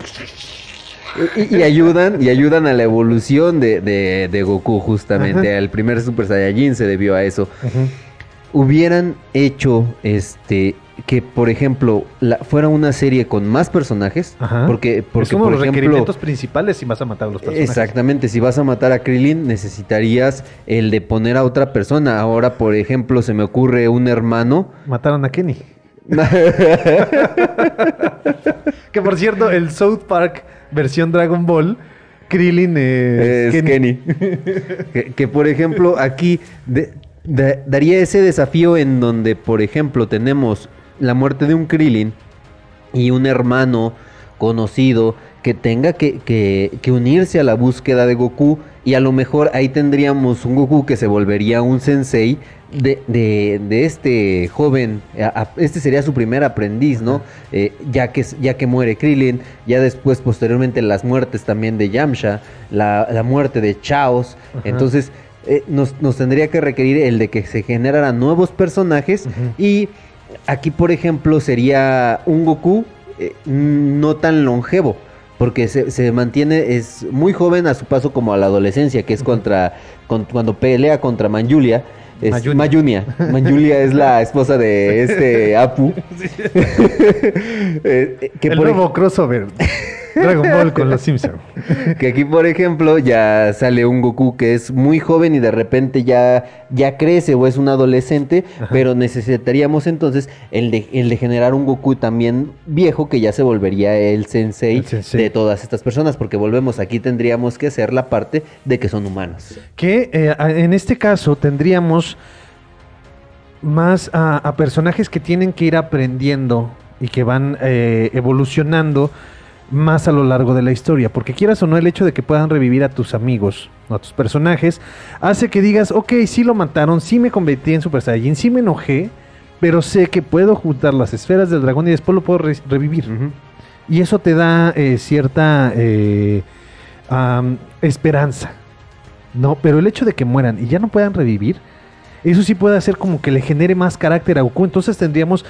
Y ayudan a la evolución de Goku, justamente. Ajá. Al primer Super Saiyajin se debió a eso. Ujú. Hubieran hecho que, por ejemplo, fuera una serie con más personajes. Ajá. Porque es como por los ejemplo, requerimientos principales si vas a matar a los personajes. exactamente, si vas a matar a Krillin, necesitarías el de poner a otra persona. Ahora, por ejemplo, se me ocurre un hermano. Mataron a Kenny. Que por cierto, el South Park versión Dragon Ball, Krillin es Kenny. que, por ejemplo, aquí daría ese desafío en donde, por ejemplo, tenemos la muerte de un Krillin y un hermano conocido que tenga que unirse a la búsqueda de Goku, y a lo mejor ahí tendríamos un Goku que se volvería un sensei de este joven. Este sería su primer aprendiz, ¿no? Ya que muere Krillin, ya después posteriormente las muertes también de Yamcha, la muerte de Chaos. Ajá. Entonces nos tendría que requerir el de que se generaran nuevos personajes. Ujú. Y aquí, por ejemplo, sería un Goku no tan longevo, porque se mantiene, es muy joven a su paso como a la adolescencia, que es cuando pelea contra Manjulia. Es Mayunia. Manjulia es la esposa de Apu. El nuevo crossover Dragon Ball con los Simpsons. Que aquí, por ejemplo, ya sale un Goku que es muy joven y de repente ya crece o es un adolescente. Ajá. Pero necesitaríamos entonces el de generar un Goku también viejo, que ya se volvería el sensei de todas estas personas, porque volvemos, aquí tendríamos que hacer la parte de que son humanos. Que en este caso tendríamos más a personajes que tienen que ir aprendiendo y que van evolucionando más a lo largo de la historia, porque quieras o no, el hecho de que puedan revivir a tus amigos o a tus personajes hace que digas, ok, sí lo mataron, sí me convertí en Super Saiyajin, sí me enojé, pero sé que puedo juntar las esferas del dragón y después lo puedo revivir. Uh-huh. Y eso te da cierta esperanza, ¿no? Pero el hecho de que mueran y ya no puedan revivir, eso sí puede hacer como que le genere más carácter a Goku. Entonces tendríamos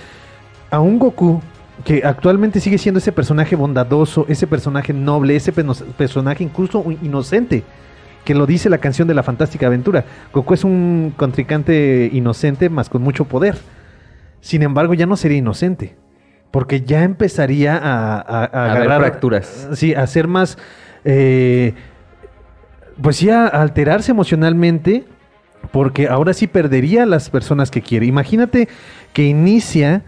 a un Goku que actualmente sigue siendo ese personaje bondadoso, ese personaje noble, ese personaje incluso inocente, que lo dice la canción de La Fantástica Aventura. Goku es un contrincante inocente, más con mucho poder. Sin embargo, ya no sería inocente, porque ya empezaría a agarrar fracturas. Sí, a ser más, pues sí, a alterarse emocionalmente, porque ahora sí perdería a las personas que quiere. Imagínate que inicia...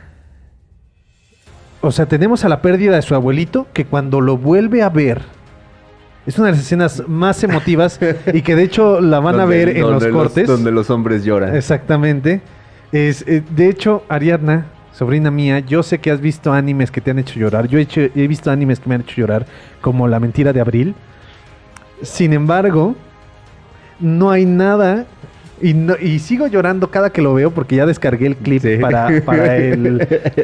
O sea, tenemos a la pérdida de su abuelito, que cuando lo vuelve a ver, es una de las escenas más emotivas y que de hecho la van a ver en los cortes. Donde los hombres lloran. Exactamente. De hecho, Ariadna, sobrina mía, yo sé que has visto animes que te han hecho llorar. Yo he visto animes que me han hecho llorar, como La Mentira de Abril. Sin embargo, no hay nada... Y sigo llorando cada que lo veo, porque ya descargué el clip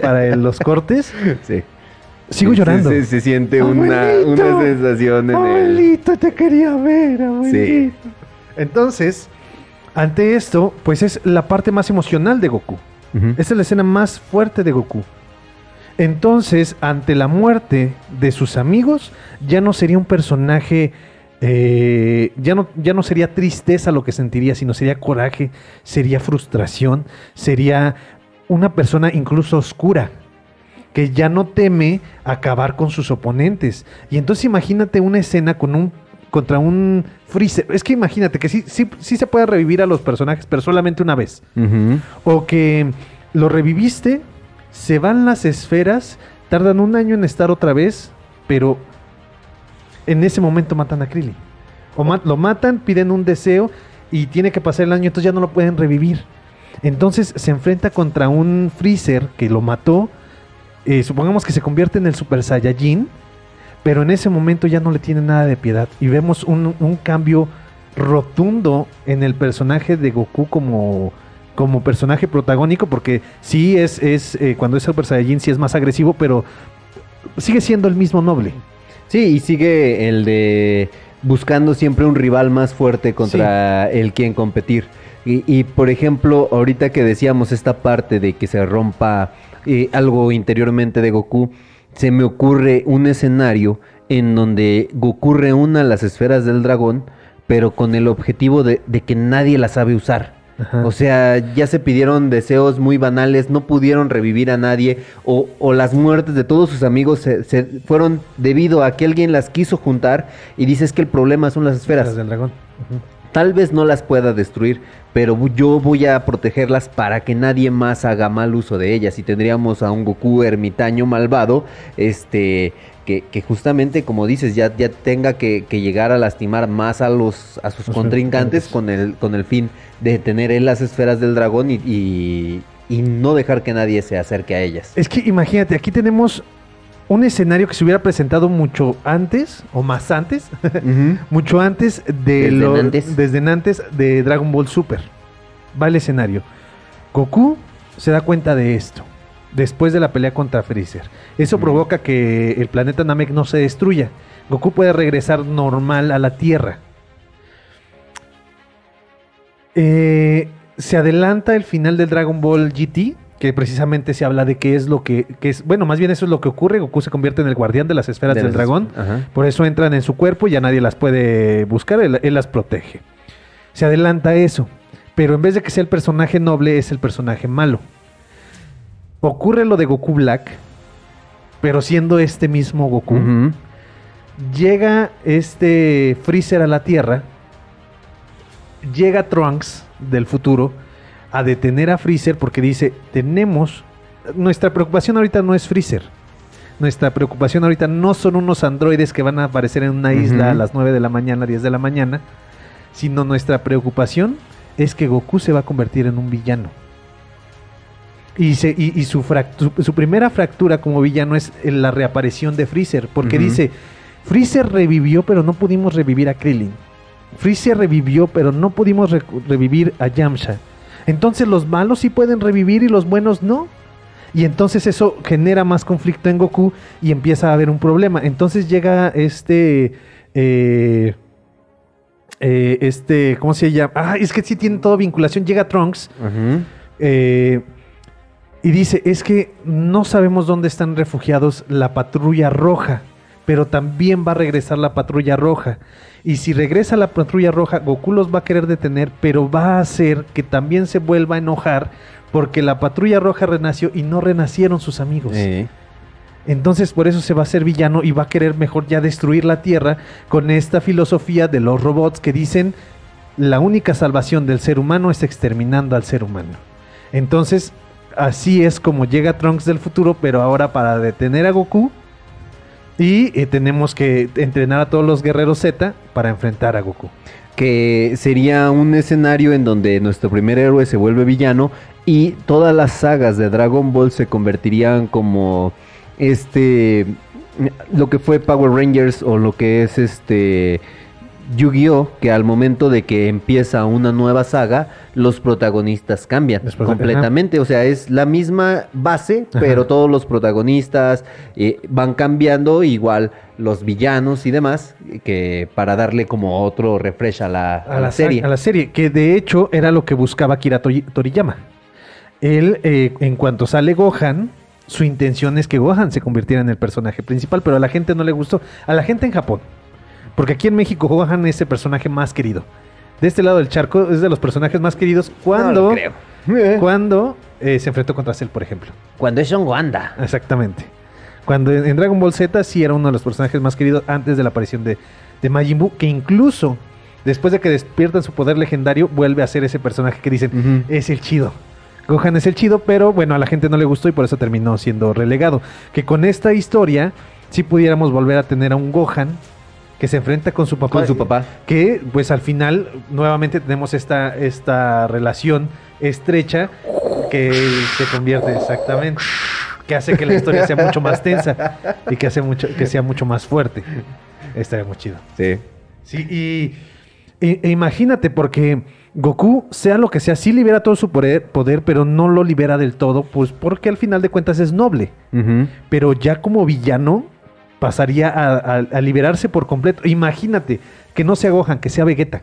para los cortes. Sí. Sigo llorando. Se siente una sensación en abuelito, te quería ver, abuelito. Sí. Entonces, ante esto, pues es la parte más emocional de Goku. Uh-huh. Esta es la escena más fuerte de Goku. Entonces, ante la muerte de sus amigos, ya no sería un personaje ya no sería tristeza lo que sentiría, sino sería coraje, sería frustración, sería una persona incluso oscura, que ya no teme acabar con sus oponentes. Y entonces imagínate una escena contra un Freezer. Es que imagínate que sí se puede revivir a los personajes, pero solamente una vez. Ujú. O que lo reviviste, se van las esferas, tardan 1 año en estar otra vez, pero en ese momento matan a Krillin. Lo matan, piden un deseo y tiene que pasar el año, entonces ya no lo pueden revivir. Entonces se enfrenta contra un Freezer que lo mató. Supongamos que se convierte en el Super Saiyajin, pero en ese momento ya no le tiene nada de piedad. Y vemos un cambio rotundo en el personaje de Goku como personaje protagónico, porque sí cuando es Super Saiyajin sí es más agresivo, pero sigue siendo el mismo noble. Sí, y sigue el de buscando siempre un rival más fuerte contra el quien competir. Y por ejemplo, ahorita que decíamos esta parte de que se rompa algo interiormente de Goku, se me ocurre un escenario en donde Goku reúna las esferas del dragón, pero con el objetivo de que nadie las sabe usar. Ajá. O sea, ya se pidieron deseos muy banales, no pudieron revivir a nadie, o las muertes de todos sus amigos se fueron debido a que alguien las quiso juntar y dices que el problema son las esferas. Las del dragón. Ujú. Tal vez no las pueda destruir, pero yo voy a protegerlas para que nadie más haga mal uso de ellas. Y tendríamos a un Goku ermitaño malvado, que justamente, como dices, ya tenga que llegar a lastimar más a sus contrincantes con el fin de tener él las esferas del dragón y no dejar que nadie se acerque a ellas. Es que imagínate, aquí tenemos un escenario que se hubiera presentado mucho antes, o más antes, Ujú. mucho antes desde antes de Dragon Ball Super. Va el escenario. Goku se da cuenta de esto después de la pelea contra Freezer. Eso provoca que el planeta Namek no se destruya. Goku puede regresar normal a la Tierra. Se adelanta el final del Dragon Ball GT, que precisamente se habla de qué es lo que es. Bueno, más bien eso es lo que ocurre. Goku se convierte en el guardián de las esferas del dragón. Ajá. Por eso entran en su cuerpo y ya nadie las puede buscar. Él las protege. Se adelanta eso. Pero en vez de que sea el personaje noble, es el personaje malo. Ocurre lo de Goku Black, pero siendo este mismo Goku. Ujú. Llega este Freezer a la Tierra. Llega Trunks del futuro a detener a Freezer porque dice, nuestra preocupación ahorita no es Freezer. Nuestra preocupación ahorita no son unos androides que van a aparecer en una isla a las 9 de la mañana, 10 de la mañana, sino nuestra preocupación es que Goku se va a convertir en un villano. Y su primera fractura como villano es la reaparición de Freezer, porque dice, Freezer revivió pero no pudimos revivir a Krillin. Freezer revivió pero no pudimos revivir a Yamcha. Entonces los malos sí pueden revivir y los buenos no. Y entonces eso genera más conflicto en Goku y empieza a haber un problema. Entonces llega ¿cómo se llama? Es que sí tiene toda vinculación. Llega Trunks y dice, es que no sabemos dónde están refugiados la Patrulla Roja, pero también va a regresar la Patrulla Roja. Y si regresa la Patrulla Roja, Goku los va a querer detener, pero va a hacer que también se vuelva a enojar porque la Patrulla Roja renació y no renacieron sus amigos. Entonces por eso se va a hacer villano y va a querer mejor ya destruir la Tierra con esta filosofía de los robots que dicen la única salvación del ser humano es exterminando al ser humano. Entonces así es como llega Trunks del futuro, pero ahora para detener a Goku. Y tenemos que entrenar a todos los guerreros Z para enfrentar a Goku. Que sería un escenario en donde nuestro primer héroe se vuelve villano y todas las sagas de Dragon Ball se convertirían como lo que fue Power Rangers o lo que es Yu-Gi-Oh, que al momento de que empieza una nueva saga, los protagonistas cambian completamente. O sea, es la misma base, pero todos los protagonistas van cambiando, igual los villanos y demás, que para darle como otro refresh a la serie. A la serie, que de hecho era lo que buscaba Akira Toriyama. Él, en cuanto sale Gohan, su intención es que Gohan se convirtiera en el personaje principal, pero a la gente no le gustó. A la gente en Japón. Porque aquí en México Gohan es el personaje más querido. De este lado del charco es de los personajes más queridos cuando, No lo creo. cuando se enfrentó contra Cell, por ejemplo. Cuando es Son Wanda. Exactamente. Cuando en Dragon Ball Z sí era uno de los personajes más queridos antes de la aparición de Majin Buu, que incluso después de que despiertan su poder legendario, vuelve a ser ese personaje que dicen, es el chido. Gohan es el chido, pero bueno, a la gente no le gustó y por eso terminó siendo relegado. Que con esta historia sí pudiéramos volver a tener a un Gohan que se enfrenta con su papá. Con su papá. Que pues al final nuevamente tenemos esta relación estrecha que se convierte exactamente, que hace que la historia sea mucho más tensa y que sea mucho más fuerte. Estaría muy chido. Sí. Sí, e imagínate, porque Goku, sea lo que sea, sí libera todo su poder, pero no lo libera del todo, pues porque al final de cuentas es noble. Pero ya como villano pasaría a liberarse por completo. Imagínate que no sea Gohan, que sea Vegeta.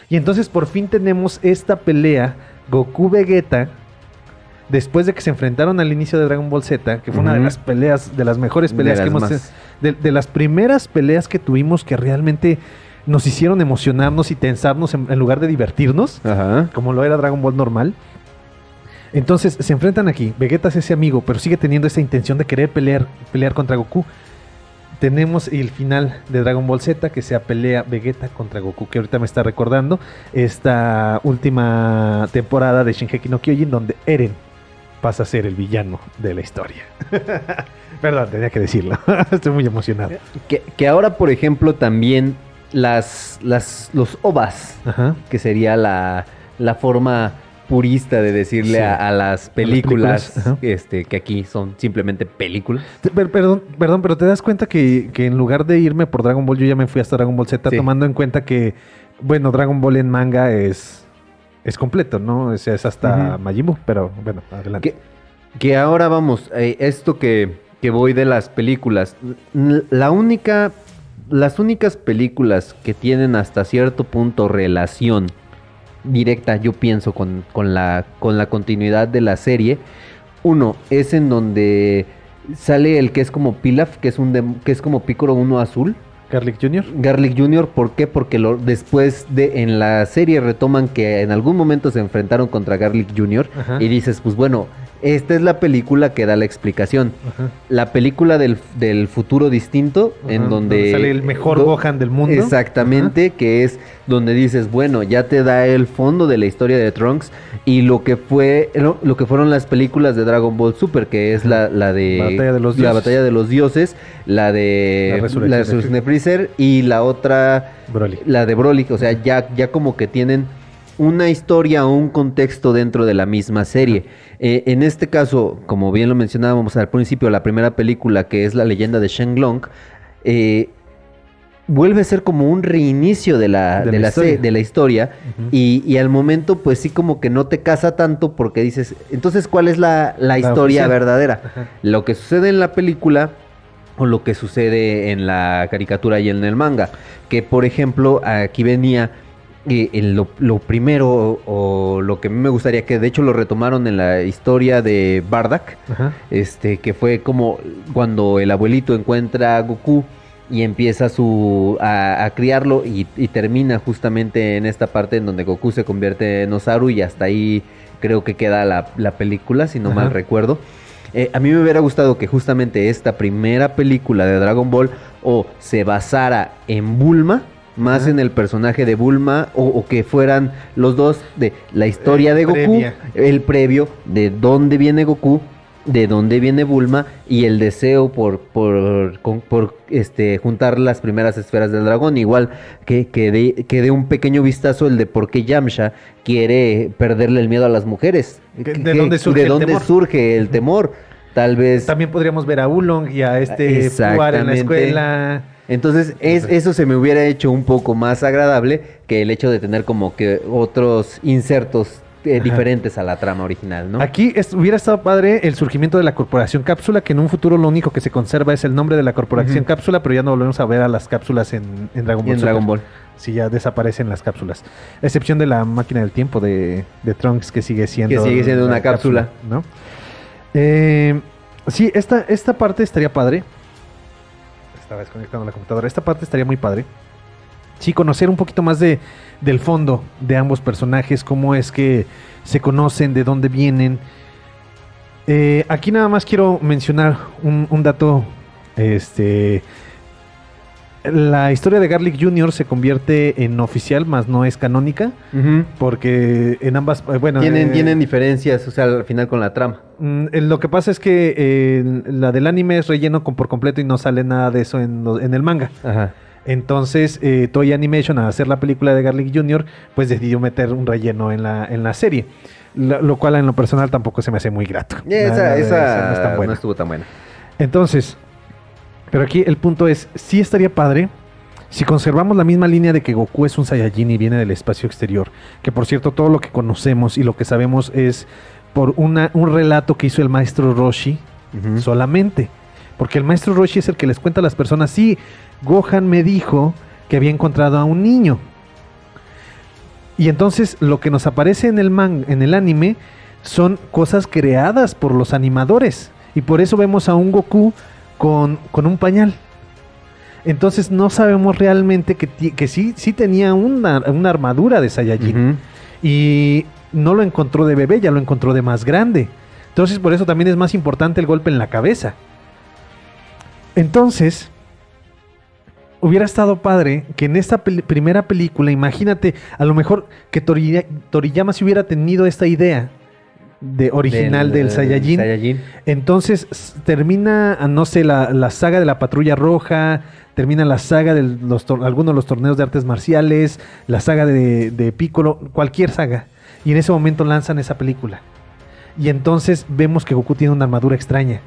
Y entonces por fin tenemos esta pelea Goku-Vegeta, después de que se enfrentaron al inicio de Dragon Ball Z, que fue una de las peleas, de las mejores peleas que hemos tenido, de las primeras peleas que tuvimos que realmente nos hicieron emocionarnos y tensarnos en lugar de divertirnos, como lo era Dragon Ball normal. Entonces se enfrentan aquí. Vegeta es ese amigo, pero sigue teniendo esa intención de querer pelear contra Goku. Tenemos el final de Dragon Ball Z, que sea pelea Vegeta contra Goku, que ahorita me está recordando esta última temporada de Shingeki no Kyojin, donde Eren pasa a ser el villano de la historia. Perdón, tenía que decirlo. Estoy muy emocionado. Que ahora, por ejemplo, también los OVAs, que sería la forma purista de decirle a las películas, que aquí son simplemente películas. Perdón, pero te das cuenta que en lugar de irme por Dragon Ball, yo ya me fui hasta Dragon Ball Z, tomando en cuenta que, bueno, Dragon Ball en manga es completo, ¿no? O sea, es hasta Majin Buu, pero bueno, adelante. Que ahora vamos, esto que voy de las películas, las únicas películas que tienen hasta cierto punto relación directa, yo pienso, con la continuidad de la serie. Uno es en donde sale el que es como Pilaf, que es como Piccolo 1 azul. Garlic Jr. Garlic Jr., ¿por qué? Porque después en la serie retoman que en algún momento se enfrentaron contra Garlic Jr. Y dices, pues bueno, esta es la película que da la explicación. La película del futuro distinto, en donde sale el mejor Gohan del mundo. Exactamente, que es donde dices, bueno, ya te da el fondo de la historia de Trunks y lo que fueron las películas de Dragon Ball Super, que es la Batalla de los la Dioses. Batalla de los Dioses, la de la Resurrección de Freezer y la otra, Broly. la de Broly. O sea, ya como que tienen una historia o un contexto dentro de la misma serie. En este caso, como bien lo mencionábamos al principio, la primera película, que es La Leyenda de Shenlong, vuelve a ser como un reinicio de la historia. Y al momento pues sí como que no te casa tanto, porque dices, entonces ¿cuál es la historia verdadera? Lo que sucede en la película o lo que sucede en la caricatura y en el manga. Que por ejemplo aquí venía lo primero, o lo que a mí me gustaría, que de hecho lo retomaron en la historia de Bardock, que fue como cuando el abuelito encuentra a Goku y empieza a criarlo, y termina justamente en esta parte en donde Goku se convierte en Osaru, y hasta ahí creo que queda la película, si no mal recuerdo. A mí me hubiera gustado que justamente esta primera película de Dragon Ball se basara en Bulma, más en el personaje de Bulma, o que fueran los dos de la historia de Goku, el previo, de dónde viene Goku, de dónde viene Bulma, y el deseo por juntar las primeras esferas del dragón. Igual que dé un pequeño vistazo el de por qué Yamcha quiere perderle el miedo a las mujeres. ¿De dónde surge el temor? Tal vez también podríamos ver a Oolong y a Puar en la escuela. Entonces, eso se me hubiera hecho un poco más agradable que el hecho de tener como que otros insertos diferentes a la trama original, ¿no? Aquí hubiera estado padre el surgimiento de la Corporación Cápsula, que en un futuro lo único que se conserva es el nombre de la Corporación Cápsula, pero ya no volvemos a ver a las cápsulas en Dragon Ball. En Dragon Ball. Sí, ya desaparecen las cápsulas. A excepción de la máquina del tiempo de Trunks, que sigue siendo una cápsula, ¿no? Sí, esta parte estaría padre. Estaba desconectando la computadora. Esta parte estaría muy padre. sí, conocer un poquito más del fondo de ambos personajes, cómo es que se conocen, de dónde vienen. Aquí nada más quiero mencionar un dato. La historia de Garlic Jr. se convierte en oficial, más no es canónica, porque en ambas, tienen diferencias, o sea, al final con la trama. Lo que pasa es que la del anime es relleno por completo y no sale nada de eso en el manga. Ajá. Entonces, Toei Animation, al hacer la película de Garlic Jr., pues decidió meter un relleno en la serie. Lo cual en lo personal tampoco se me hace muy grato. Esa no es tan buena. no estuvo tan buena. Entonces, pero aquí el punto es, sí estaría padre si conservamos la misma línea de que Goku es un Saiyajin y viene del espacio exterior. Que por cierto, todo lo que conocemos y lo que sabemos es por un relato que hizo el maestro Roshi solamente. Porque el maestro Roshi es el que les cuenta a las personas, sí, Gohan me dijo que había encontrado a un niño. Y entonces lo que nos aparece en el anime son cosas creadas por los animadores. Y por eso vemos a un Goku con un pañal. Entonces no sabemos realmente que sí tenía una armadura de Saiyajin. Y no lo encontró de bebé, ya lo encontró de más grande. Entonces por eso también es más importante el golpe en la cabeza. Entonces, hubiera estado padre que en esta primera película, imagínate, a lo mejor que Toriyama si hubiera tenido esta idea original del Saiyajin. Entonces termina, no sé, la saga de la Patrulla Roja, termina la saga de algunos de los torneos de artes marciales, la saga de Piccolo, cualquier saga. Y en ese momento lanzan esa película. Y entonces vemos que Goku tiene una armadura extraña.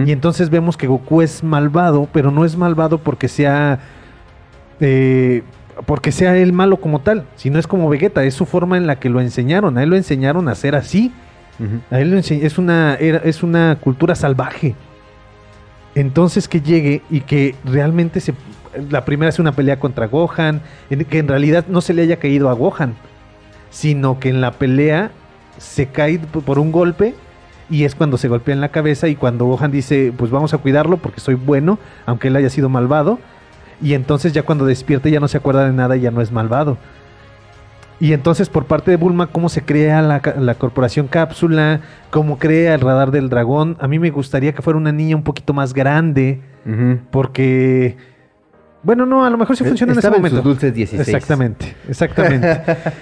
Y entonces vemos que Goku es malvado, pero no es malvado porque sea él malo como tal, sino es como Vegeta, es su forma en la que lo enseñaron. A él lo enseñaron a ser así. A él es una cultura salvaje. Entonces que llegue y que realmente la primera es una pelea contra Gohan, que en realidad no se le haya caído a Gohan, sino que en la pelea se cae por un golpe. Y es cuando se golpea en la cabeza y cuando Gohan dice, pues vamos a cuidarlo porque soy bueno, aunque él haya sido malvado. Y entonces ya cuando despierte ya no se acuerda de nada y ya no es malvado. Y entonces por parte de Bulma, cómo se crea la corporación Cápsula, cómo crea el radar del dragón. A mí me gustaría que fuera una niña un poquito más grande, porque... Bueno, no, a lo mejor sí funciona en ese momento. Sus dulces 16. Exactamente.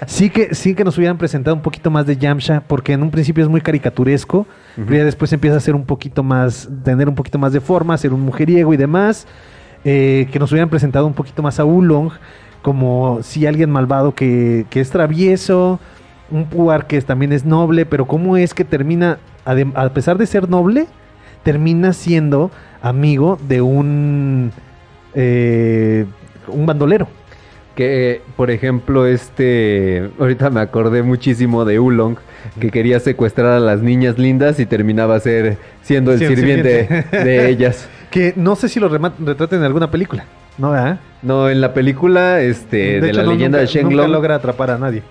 Sí que nos hubieran presentado un poquito más de Yamcha, porque en un principio es muy caricaturesco, pero ya después empieza a ser un poquito más, tener un poquito más de forma, ser un mujeriego y demás. Que nos hubieran presentado un poquito más a Oolong, como si alguien malvado que es travieso, un Puar que también es noble, pero cómo es que termina, a pesar de ser noble, termina siendo amigo de un bandolero. Que, por ejemplo, ahorita me acordé muchísimo de Oolong, que quería secuestrar a las niñas lindas y terminaba siendo el sirviente de ellas. Que no sé si lo retraten en alguna película, ¿no? ¿Verdad? No, en la película de la leyenda de Shenlong nunca logra atrapar a nadie.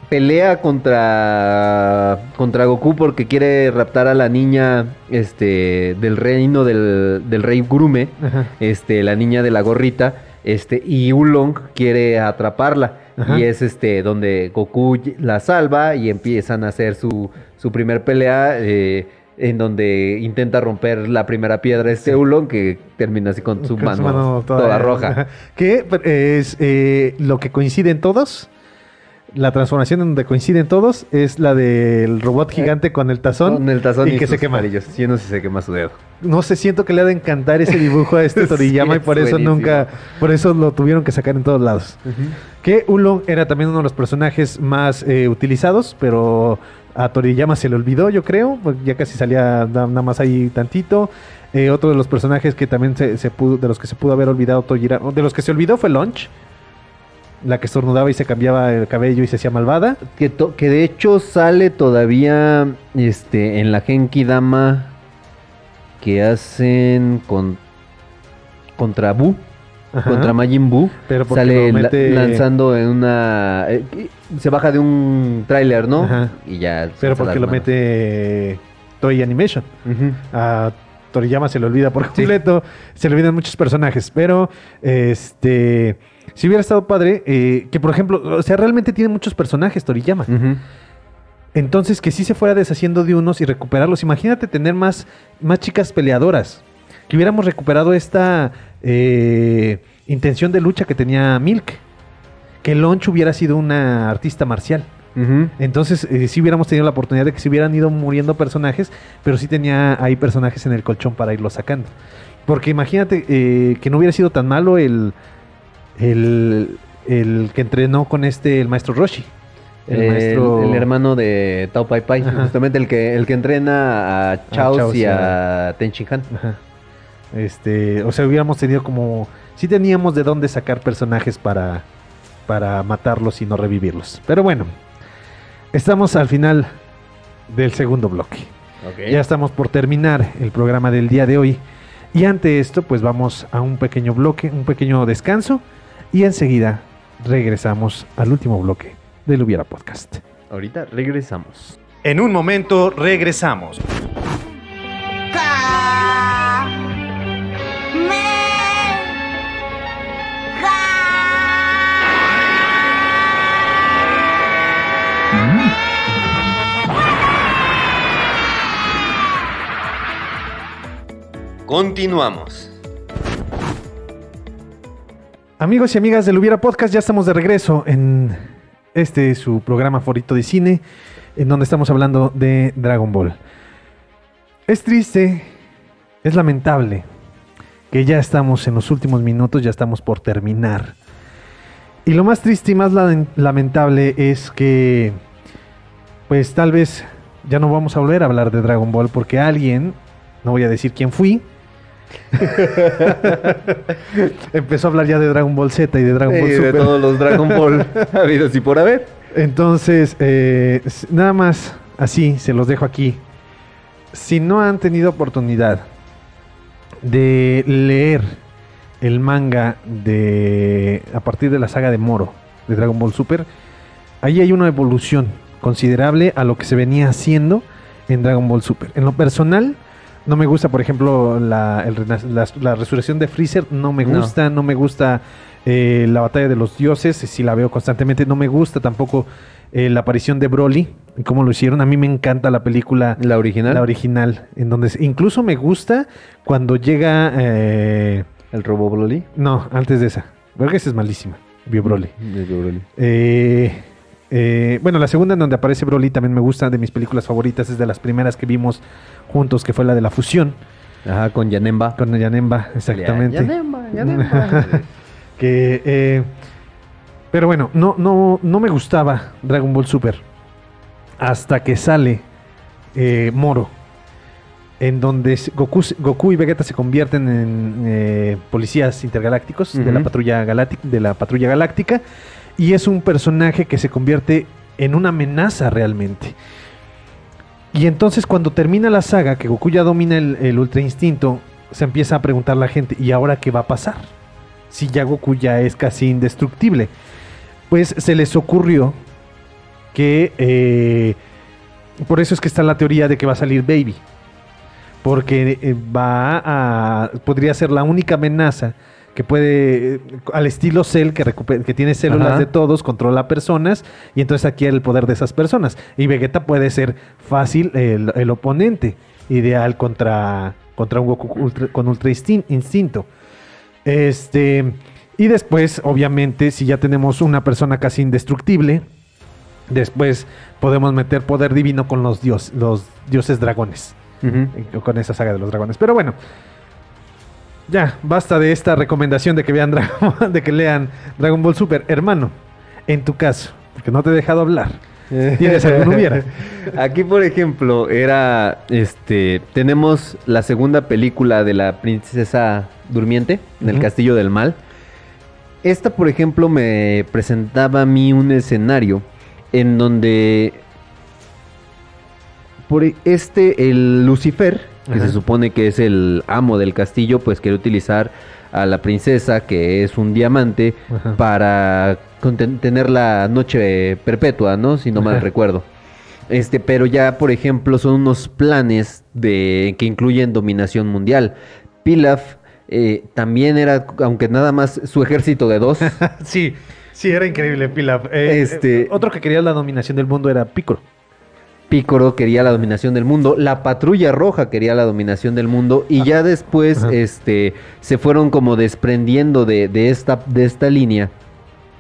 Pelea contra Goku porque quiere raptar a la niña del reino del rey Gurume, la niña de la gorrita, y Oolong quiere atraparla. Y es donde Goku la salva y empiezan a hacer su primer pelea, en donde intenta romper la primera piedra Oolong, que termina así con su mano toda roja. Que es lo que coinciden todos. La transformación en donde coinciden todos es la del robot gigante con el tazón. Con el tazón y que se quema. Yo no sé si se quema su dedo. No sé, siento que le ha de encantar ese dibujo a Toriyama sí, y por eso por eso lo tuvieron que sacar en todos lados. Que Oolong era también uno de los personajes más utilizados, pero a Toriyama se le olvidó, yo creo, ya casi salía nada más ahí tantito. Otro de los personajes que también de los que se pudo haber olvidado Toriyama, de los que se olvidó fue Launch, la que estornudaba y se cambiaba el cabello y se hacía malvada. Que de hecho sale todavía en la Genki Dama que hacen contra Buu, contra Majin Buu. Pero sale lanzando en una... se baja de un tráiler, ¿no? Ajá. Y ya... Pero porque lo mete Toei Animation. A Toriyama se le olvida por completo, se le olvidan muchos personajes, pero si hubiera estado padre, que por ejemplo, o sea, realmente tiene muchos personajes Toriyama. Entonces, que sí se fuera deshaciendo de unos y recuperarlos. Imagínate tener más chicas peleadoras. Que hubiéramos recuperado esta intención de lucha que tenía Milk. Que Launch hubiera sido una artista marcial. Entonces, sí hubiéramos tenido la oportunidad de que se hubieran ido muriendo personajes, pero sí tenía ahí personajes en el colchón para irlos sacando. Porque imagínate que no hubiera sido tan malo el que entrenó con el maestro Roshi. El hermano de Tao Pai Pai, justamente el que entrena a Chaos y a Ten Shin Han. O sea, hubiéramos tenido como... Sí teníamos de dónde sacar personajes para matarlos y no revivirlos. Pero bueno, estamos al final del segundo bloque. Ya estamos por terminar el programa del día de hoy. Y ante esto, pues vamos a un pequeño bloque, un pequeño descanso. Y enseguida regresamos al último bloque del Hubiera Podcast. Ahorita regresamos. En un momento regresamos. Continuamos. Amigos y amigas del Hubiera Podcast, ya estamos de regreso en su programa favorito de cine, en donde estamos hablando de Dragon Ball. Es triste, es lamentable que ya estamos en los últimos minutos, ya estamos por terminar. Y lo más triste y más lamentable es que, pues tal vez ya no vamos a volver a hablar de Dragon Ball porque alguien, no voy a decir quién fui, empezó a hablar ya de Dragon Ball Z y de Dragon Ball Super. De todos los Dragon Ball habidos y por haber. Entonces, nada más así, se los dejo aquí. Si no han tenido oportunidad de leer el manga a partir de la saga de Moro, de Dragon Ball Super, ahí hay una evolución considerable a lo que se venía haciendo en Dragon Ball Super. En lo personal, no me gusta, por ejemplo, la resurrección de Freezer. No me gusta, no me gusta la batalla de los dioses, si la veo constantemente. No me gusta tampoco la aparición de Broly, cómo lo hicieron. A mí me encanta la película. ¿La original? La original, en donde incluso me gusta cuando llega... ¿El Robo Broly? No, antes de esa. Porque esa es malísima, Bio Broly. Bueno, la segunda en donde aparece Broly también me gusta, de mis películas favoritas, es de las primeras que vimos juntos, que fue la de la fusión. Ajá, con Yanemba. Con Yanemba, exactamente. Yanemba. Pero bueno, no me gustaba Dragon Ball Super hasta que sale Moro, en donde Goku y Vegeta se convierten en policías intergalácticos de la patrulla galáctica. Y es un personaje que se convierte en una amenaza realmente. Y entonces cuando termina la saga, que Goku ya domina el Ultra Instinto, se empieza a preguntar la gente, ¿y ahora qué va a pasar? Si ya Goku ya es casi indestructible. Pues se les ocurrió que... por eso es que está la teoría de que va a salir Baby. Porque podría ser la única amenaza que puede, al estilo Cell, que tiene células de todos, controla personas, y entonces adquiere el poder de esas personas. Y Vegeta puede ser fácil el oponente ideal contra un Goku con Ultra Instinto. Y después, obviamente, si ya tenemos una persona casi indestructible, después podemos meter poder divino con los dioses dragones. Con esa saga de los dragones. Pero bueno, ya, basta de esta recomendación de que vean de que lean Dragon Ball Super. Hermano, en tu caso, porque no te he dejado hablar, ¿tienes algún hubiera? Aquí, por ejemplo, tenemos la segunda película de la princesa durmiente en el Castillo del Mal. Esta, por ejemplo, me presentaba a mí un escenario en donde el Lucifer, que se supone que es el amo del castillo, pues quiere utilizar a la princesa, que es un diamante, para tener la noche perpetua, ¿no? Si no mal recuerdo. Pero ya, por ejemplo, son unos planes que incluyen dominación mundial. Pilaf también era, aunque nada más su ejército de 2. Sí, sí, era increíble, Pilaf. Otro que quería la dominación del mundo era Picoro. Picoro quería la dominación del mundo, la Patrulla Roja quería la dominación del mundo y ya después se fueron como desprendiendo de esta línea.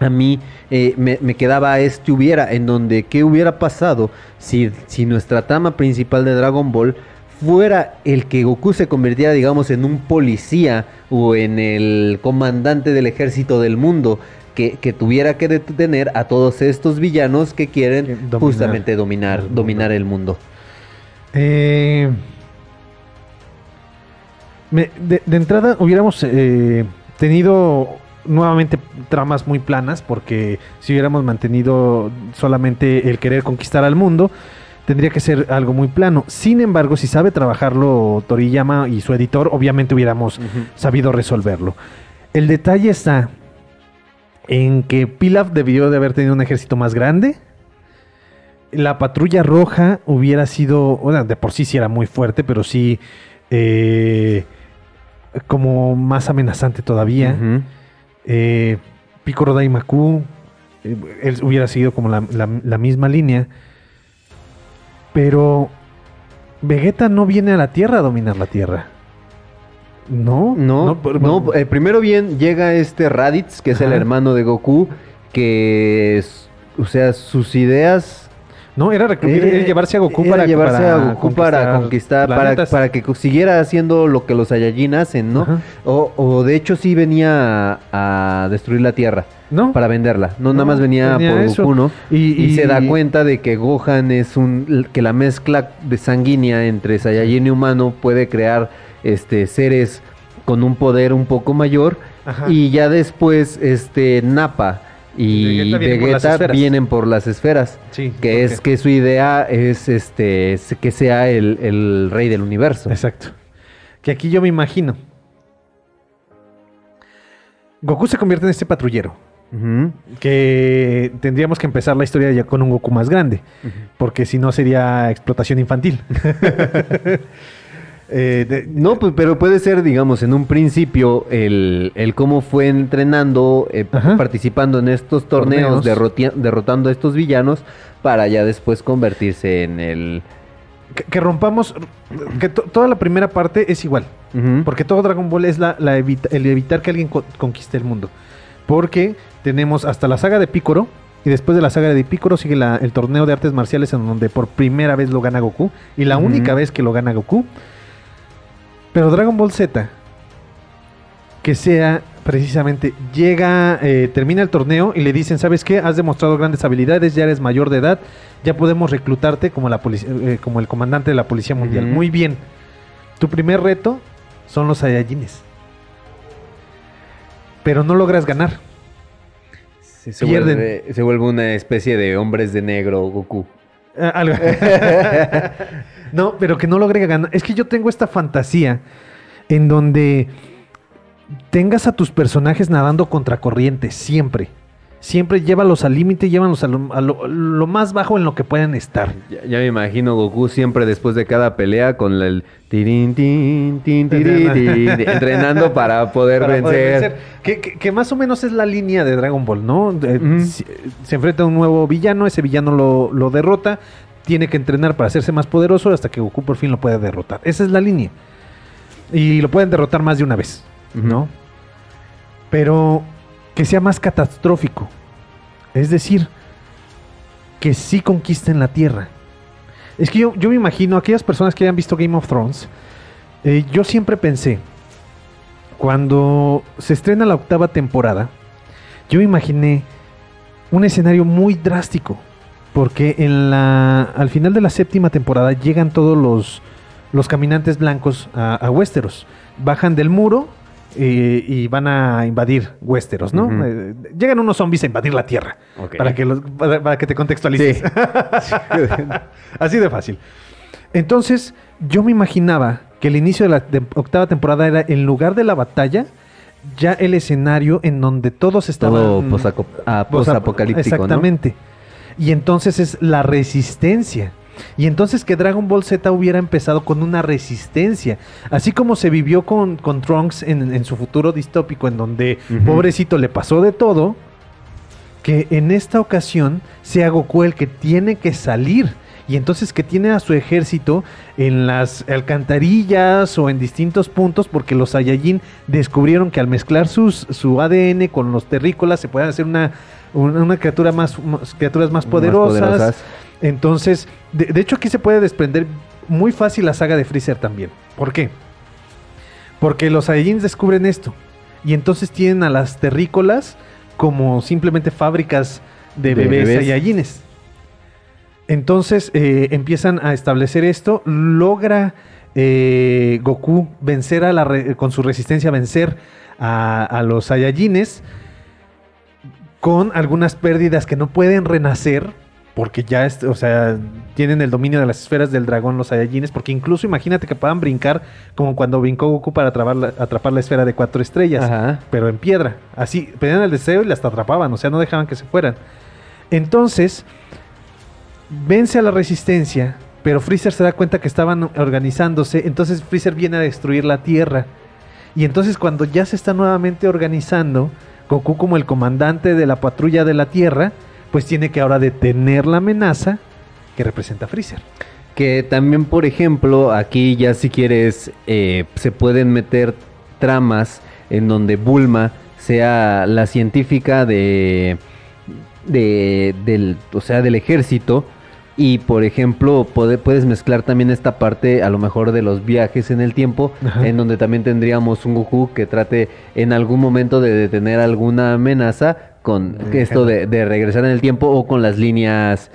A mí me quedaba hubiera, en donde qué hubiera pasado si nuestra trama principal de Dragon Ball fuera el que Goku se convirtiera, digamos, en un policía o en el comandante del ejército del mundo. Que tuviera que detener a todos estos villanos que quieren justamente dominar el mundo. De entrada hubiéramos tenido nuevamente tramas muy planas, porque si hubiéramos mantenido solamente el querer conquistar al mundo, tendría que ser algo muy plano. Sin embargo, si sabe trabajarlo Toriyama y su editor, obviamente hubiéramos sabido resolverlo. El detalle está en que Pilaf debió de haber tenido un ejército más grande. La Patrulla Roja hubiera sido, bueno, de por sí era muy fuerte, pero sí como más amenazante todavía. Picoro Daimaku, él hubiera seguido como la misma línea. Pero Vegeta no viene a la Tierra a dominar la Tierra. No, primero bien llega Raditz, que es el hermano de Goku, que sus ideas... No, era llevarse a Goku para conquistar, para que siguiera haciendo lo que los Saiyajin hacen, ¿no? O de hecho sí venía a destruir la Tierra, ¿no? Para venderla, nada más venía por eso. Goku, ¿no? Y se da cuenta de que Gohan que la mezcla de sanguínea entre Saiyajin y humano puede crear seres con un poder un poco mayor. Ajá. Y ya después Nappa y Vegeta vienen por las esferas, sí, que su idea es que sea el rey del universo. Exacto. Que aquí yo me imagino Goku se convierte en este patrullero, que tendríamos que empezar la historia ya con un Goku más grande, porque si no sería explotación infantil. Pero puede ser, digamos, en un principio el cómo fue entrenando, participando en estos torneos. Derrotando a estos villanos, para ya después convertirse en el... Que rompamos, que toda la primera parte es igual, porque todo Dragon Ball es el evitar que alguien conquiste el mundo, porque tenemos hasta la saga de Picoro, y después de la saga de Picoro sigue el torneo de artes marciales, en donde por primera vez lo gana Goku, y la única vez que lo gana Goku. Pero Dragon Ball Z, que sea precisamente, termina el torneo y le dicen, ¿sabes qué? Has demostrado grandes habilidades, ya eres mayor de edad, ya podemos reclutarte como como el comandante de la Policía Mundial. Muy bien. Tu primer reto son los Saiyajines. Pero no logras ganar. Se vuelve una especie de hombres de negro, Goku. Algo. No, pero que no logre ganar. Es que yo tengo esta fantasía en donde tengas a tus personajes nadando contracorriente, siempre. Siempre llévalos al límite, llévalos a lo más bajo en lo que pueden estar. Ya me imagino Goku siempre después de cada pelea con el tirin, tin, tin, tirin, tin, entrenando para poder vencer. Que más o menos es la línea de Dragon Ball, ¿no? Se enfrenta a un nuevo villano, ese villano lo derrota, tiene que entrenar para hacerse más poderoso hasta que Goku por fin lo pueda derrotar. Esa es la línea. Y lo pueden derrotar más de una vez, ¿no? Pero que sea más catastrófico. Es decir, que sí conquisten la Tierra. Es que yo me imagino, aquellas personas que hayan visto Game of Thrones, yo siempre pensé, cuando se estrena la 8ª temporada, yo me imaginé un escenario muy drástico, porque al final de la 7ª temporada llegan todos los caminantes blancos a Westeros, bajan del muro y van a invadir Westeros, ¿no? Llegan unos zombies a invadir la Tierra, para que te contextualices. Sí. Así de fácil. Entonces, yo me imaginaba que el inicio de la 8ª temporada era, en lugar de la batalla, ya el escenario en donde todos estaban... Todo posapocalíptico, exactamente. ¿no? y entonces es la resistencia. Y entonces que Dragon Ball Z hubiera empezado con una resistencia, así como se vivió con Trunks en su futuro distópico, en donde pobrecito le pasó de todo, que en esta ocasión sea Goku el que tiene que salir. Y entonces que tiene a su ejército en las alcantarillas o en distintos puntos, porque los Saiyajin descubrieron que al mezclar su ADN con los terrícolas se pueden hacer una criaturas más poderosas. Entonces, de hecho aquí se puede desprender muy fácil la saga de Freezer también. ¿Por qué? Porque los Saiyajins descubren esto y entonces tienen a las terrícolas como simplemente fábricas de bebés Saiyajines. Entonces empiezan a establecer esto, logra Goku vencer con su resistencia vencer a los Saiyajines con algunas pérdidas que no pueden renacer porque ya tienen el dominio de las esferas del dragón los Saiyajines, porque incluso imagínate que puedan brincar como cuando brincó Goku para atrapar la esfera de 4 estrellas, pero en piedra, así pedían el deseo y las atrapaban, o sea, no dejaban que se fueran. Entonces vence a la resistencia, pero Freezer se da cuenta que estaban organizándose, entonces Freezer viene a destruir la Tierra. Y entonces cuando ya se está nuevamente organizando, Goku como el comandante de la patrulla de la Tierra, pues tiene que ahora detener la amenaza que representa Freezer. Que también, por ejemplo, aquí ya si quieres, se pueden meter tramas en donde Bulma sea la científica del ejército. Y por ejemplo, puedes mezclar también esta parte a lo mejor de los viajes en el tiempo, en donde también tendríamos un Goku que trate en algún momento de detener alguna amenaza con esto de regresar en el tiempo, o con las líneas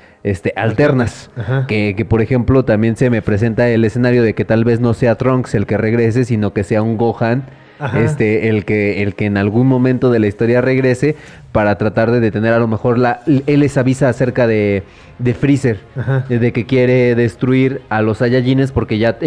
alternas. Que por ejemplo también se me presenta el escenario de que tal vez no sea Trunks el que regrese, sino que sea un Gohan el que en algún momento de la historia regrese para tratar de detener a lo mejor él les avisa acerca de Freezer, de que quiere destruir a los Saiyajines, porque ya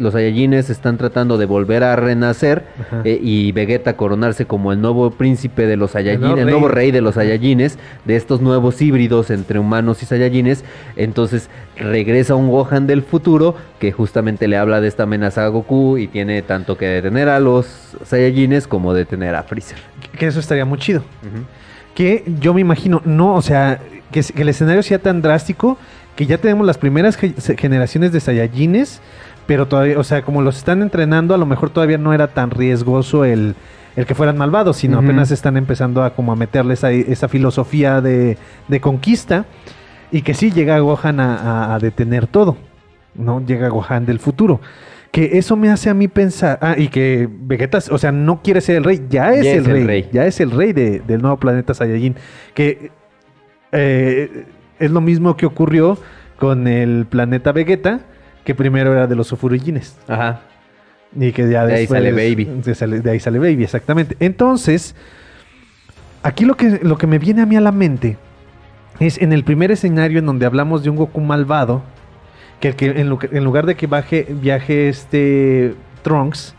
los Saiyajines están tratando de volver a renacer, y Vegeta coronarse como el nuevo príncipe de los Saiyajines, el nuevo rey de los Saiyajines, de estos nuevos híbridos entre humanos y Saiyajines. Entonces regresa un Gohan del futuro que justamente le habla de esta amenaza a Goku y tiene tanto que detener a los Saiyajines como detener a Freezer. Que eso estaría muy chido. Que yo me imagino, que el escenario sea tan drástico que ya tenemos las primeras generaciones de Saiyajines, pero todavía, o sea, como los están entrenando, a lo mejor todavía no era tan riesgoso el que fueran malvados, sino apenas están empezando a meterles esa filosofía de conquista, y que sí llega Gohan a detener todo, ¿no? Llega Gohan del futuro. Que eso me hace a mí pensar, y que Vegeta, o sea, no quiere ser el rey, ya es el rey, ya es el rey del nuevo planeta Saiyajin, que es lo mismo que ocurrió con el planeta Vegeta, que primero era de los Ufurujines. Y que ya después, de ahí sale Baby. De ahí sale Baby, exactamente. Entonces, aquí lo que me viene a mí a la mente es en el primer escenario en donde hablamos de un Goku malvado, que en lugar de que viaje Trunks,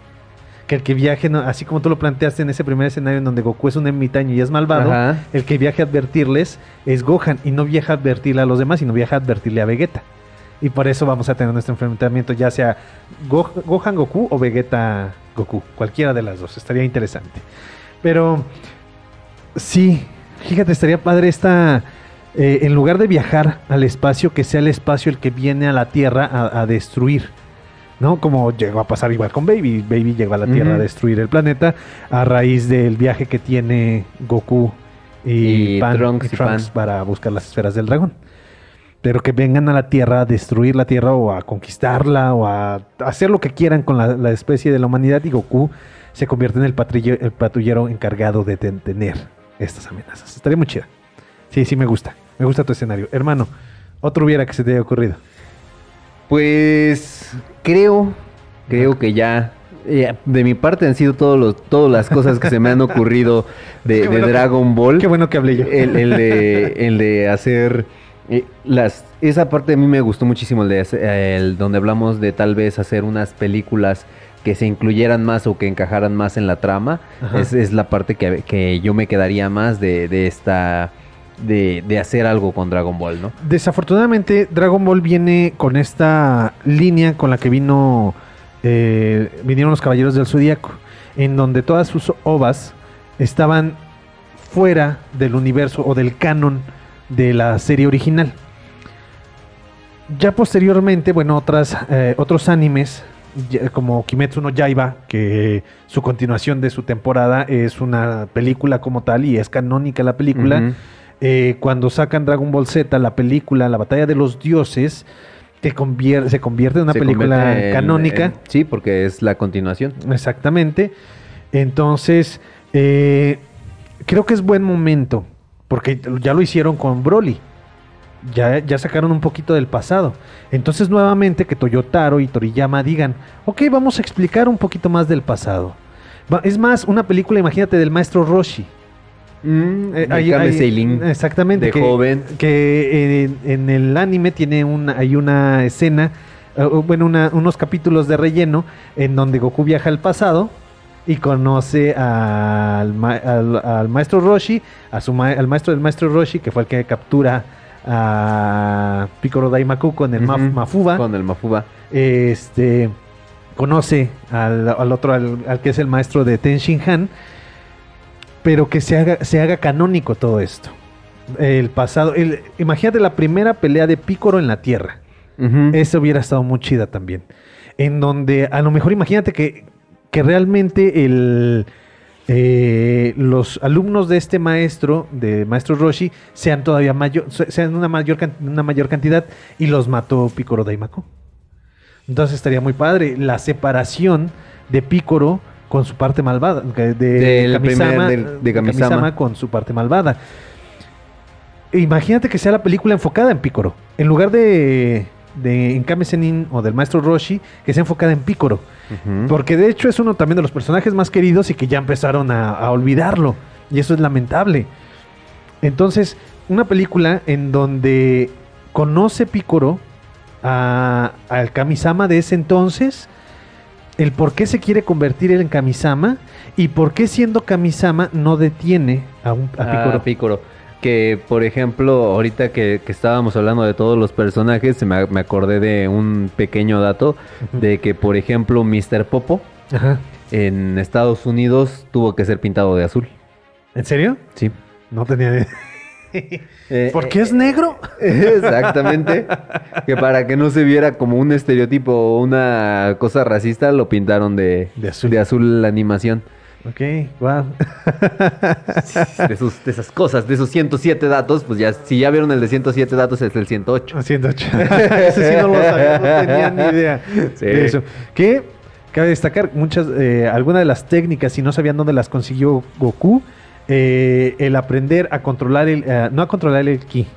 que el que viaje, así como tú lo planteaste en ese primer escenario en donde Goku es un ermitaño y es malvado, el que viaje a advertirles es Gohan, y no viaja a advertirle a los demás, sino viaja a advertirle a Vegeta. Y por eso vamos a tener nuestro enfrentamiento, ya sea Gohan Goku o Vegeta Goku, cualquiera de las dos, estaría interesante. Pero sí, fíjate, estaría padre en lugar de viajar al espacio, que sea el espacio el que viene a la Tierra a destruir, ¿no? Como llegó a pasar igual con Baby. Baby llegó a la Tierra a destruir el planeta a raíz del viaje que tiene Goku y Trunks para buscar las esferas del dragón. Pero que vengan a la Tierra a destruir la Tierra, o a conquistarla, o a hacer lo que quieran con la especie de la humanidad, y Goku se convierte en el patrullero encargado de detener estas amenazas. Estaría muy chida. Sí, me gusta. Me gusta tu escenario. Hermano, otro hubiera que se te haya ocurrido. Pues creo que ya de mi parte han sido todas las cosas que se me han ocurrido de Dragon Ball. Qué bueno que hablé yo. El de hacer esa parte a mí me gustó muchísimo, el donde hablamos de tal vez hacer unas películas que se incluyeran más o que encajaran más en la trama. Es la parte que yo me quedaría más de de hacer algo con Dragon Ball, ¿no? Desafortunadamente, Dragon Ball viene con esta línea con la que vinieron los Caballeros del Zodíaco, en donde todas sus ovas estaban fuera del universo o del canon de la serie original. Ya posteriormente, bueno, otros animes como Kimetsu no Yaiba, que su continuación de su temporada es una película como tal y es canónica la película. Uh-huh. Cuando sacan Dragon Ball Z, la película La Batalla de los Dioses, que se convierte en una película canónica. Sí, porque es la continuación. Exactamente. Entonces, creo que es buen momento, porque ya lo hicieron con Broly. Ya sacaron un poquito del pasado. Entonces, nuevamente, que Toyotaro y Toriyama digan, ok, vamos a explicar un poquito más del pasado. Es más, una película, imagínate, del maestro Roshi. Kame Seiling. Exactamente. De joven. Que en el anime hay una escena, unos capítulos de relleno en donde Goku viaja al pasado y conoce al maestro Roshi, al maestro del maestro Roshi, que fue el que captura a Piccolo Daimaku con el Mafuba. Con el Mafuba. Conoce al otro, al que es el maestro de Ten Shin Han, pero que se haga canónico todo esto. El pasado, imagínate la primera pelea de Piccolo en la Tierra. Uh-huh. Eso hubiera estado muy chida también. En donde a lo mejor imagínate que realmente los alumnos de este maestro Roshi, sean todavía sean una mayor cantidad, y los mató Piccolo Daimaku. Entonces estaría muy padre la separación de Piccolo con su parte malvada, de Kamisama con su parte malvada. Imagínate que sea la película enfocada en Piccolo, en lugar de Kame Sennin o del maestro Roshi, que sea enfocada en Piccolo. Uh-huh. Porque de hecho es uno también de los personajes más queridos y que ya empezaron a olvidarlo. Y eso es lamentable. Entonces, una película en donde conoce Piccolo al Kamisama de ese entonces, el por qué se quiere convertir él en Kamisama y por qué siendo Kamisama no detiene a Piccolo. Que, por ejemplo, ahorita que estábamos hablando de todos los personajes, me acordé de un pequeño dato, uh-huh, de que, por ejemplo, Mr. Popo, uh-huh, en Estados Unidos tuvo que ser pintado de azul. ¿En serio? Sí. No tenía idea. ¿Por qué es negro? Exactamente. Que para que no se viera como un estereotipo o una cosa racista, lo pintaron de azul la animación. Ok, wow. De esas cosas, de esos 107 datos, pues ya, si ya vieron el de 107 datos, es el 108. 108. Ese sí no lo sabía, no tenía ni idea de eso. Que cabe destacar, algunas de las técnicas, si no sabían dónde las consiguió Goku, el aprender a controlar no a controlar el ki,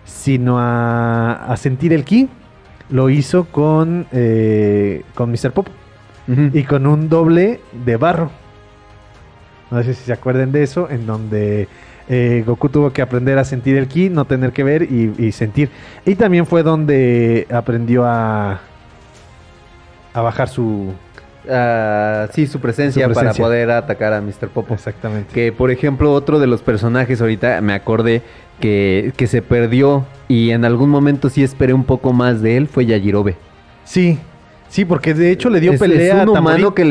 sino a sentir el ki, lo hizo con Mr. Popo, uh-huh, y con un doble de barro. No sé si se acuerdan de eso, en donde Goku tuvo que aprender a sentir el ki, no tener que ver y sentir. Y también fue donde aprendió a bajar su presencia para poder atacar a Mr. Popo. Exactamente. Que, por ejemplo, otro de los personajes, ahorita me acordé que se perdió y en algún momento sí esperé un poco más de él, fue Yajirobe. Sí, porque de hecho le dio pelea a Tamori. Es un humano que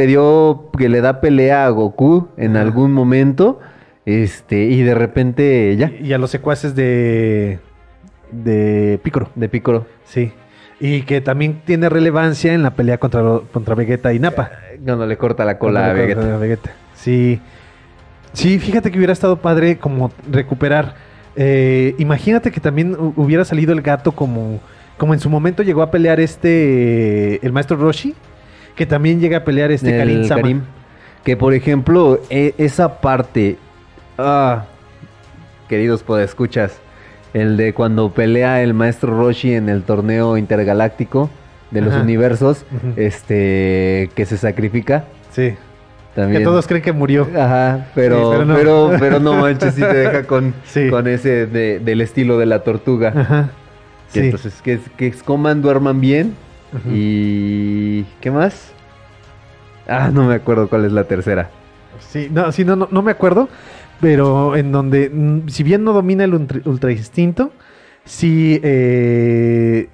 le da pelea a Goku en algún momento, y de repente ya. Y a los secuaces de Piccolo. De Piccolo. Sí. Y que también tiene relevancia en la pelea contra Vegeta y Nappa. Cuando le corta la cola a Vegeta. Sí. Sí, fíjate que hubiera estado padre como recuperar. Imagínate que también hubiera salido el gato como en su momento llegó a pelear el maestro Roshi, que también llega a pelear Karim-sama. Que, por ejemplo, esa parte, queridos podescuchas, el de cuando pelea el maestro Roshi en el torneo intergaláctico de los universos, uh-huh, que se sacrifica. Sí. También. Que todos creen que murió. Ajá, pero no manches, sí te deja con ese del estilo de la tortuga. Ajá. Sí. Entonces, que coman, duerman bien. Uh-huh. Y... ¿qué más? No me acuerdo cuál es la tercera. Sí, no me acuerdo. pero en donde, si bien no domina el ultra instinto, sí le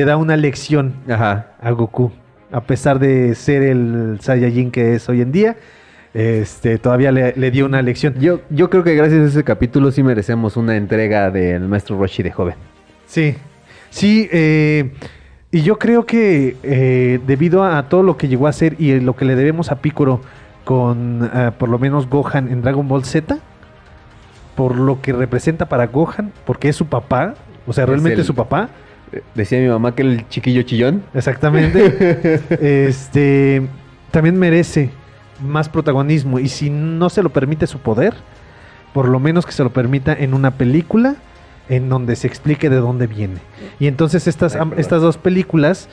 da una lección a Goku. A pesar de ser el Saiyajin que es hoy en día, todavía le dio una lección. Yo creo que gracias a ese capítulo sí merecemos una entrega del maestro Roshi de joven. Sí, y yo creo que debido a todo lo que llegó a hacer y lo que le debemos a Piccolo con por lo menos Gohan en Dragon Ball Z, por lo que representa para Gohan, porque es su papá, o sea, realmente es su papá. Decía mi mamá que el chiquillo chillón. Exactamente. También merece más protagonismo, y si no se lo permite su poder, por lo menos que se lo permita en una película en donde se explique de dónde viene. Y entonces estas dos películas,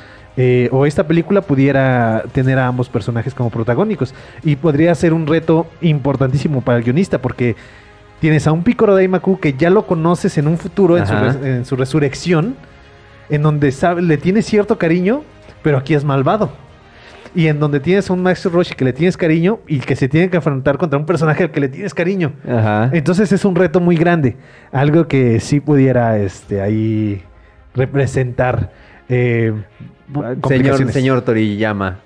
o esta película pudiera tener a ambos personajes como protagónicos. Y podría ser un reto importantísimo para el guionista, porque tienes a un Piccolo Daimaku que ya lo conoces en un futuro, en su resurrección, en donde le tienes cierto cariño, pero aquí es malvado. Y en donde tienes a un Maestro Roshi que le tienes cariño y que se tiene que enfrentar contra un personaje al que le tienes cariño. Entonces es un reto muy grande. Algo que sí pudiera ahí representar complicaciones. Señor Toriyama,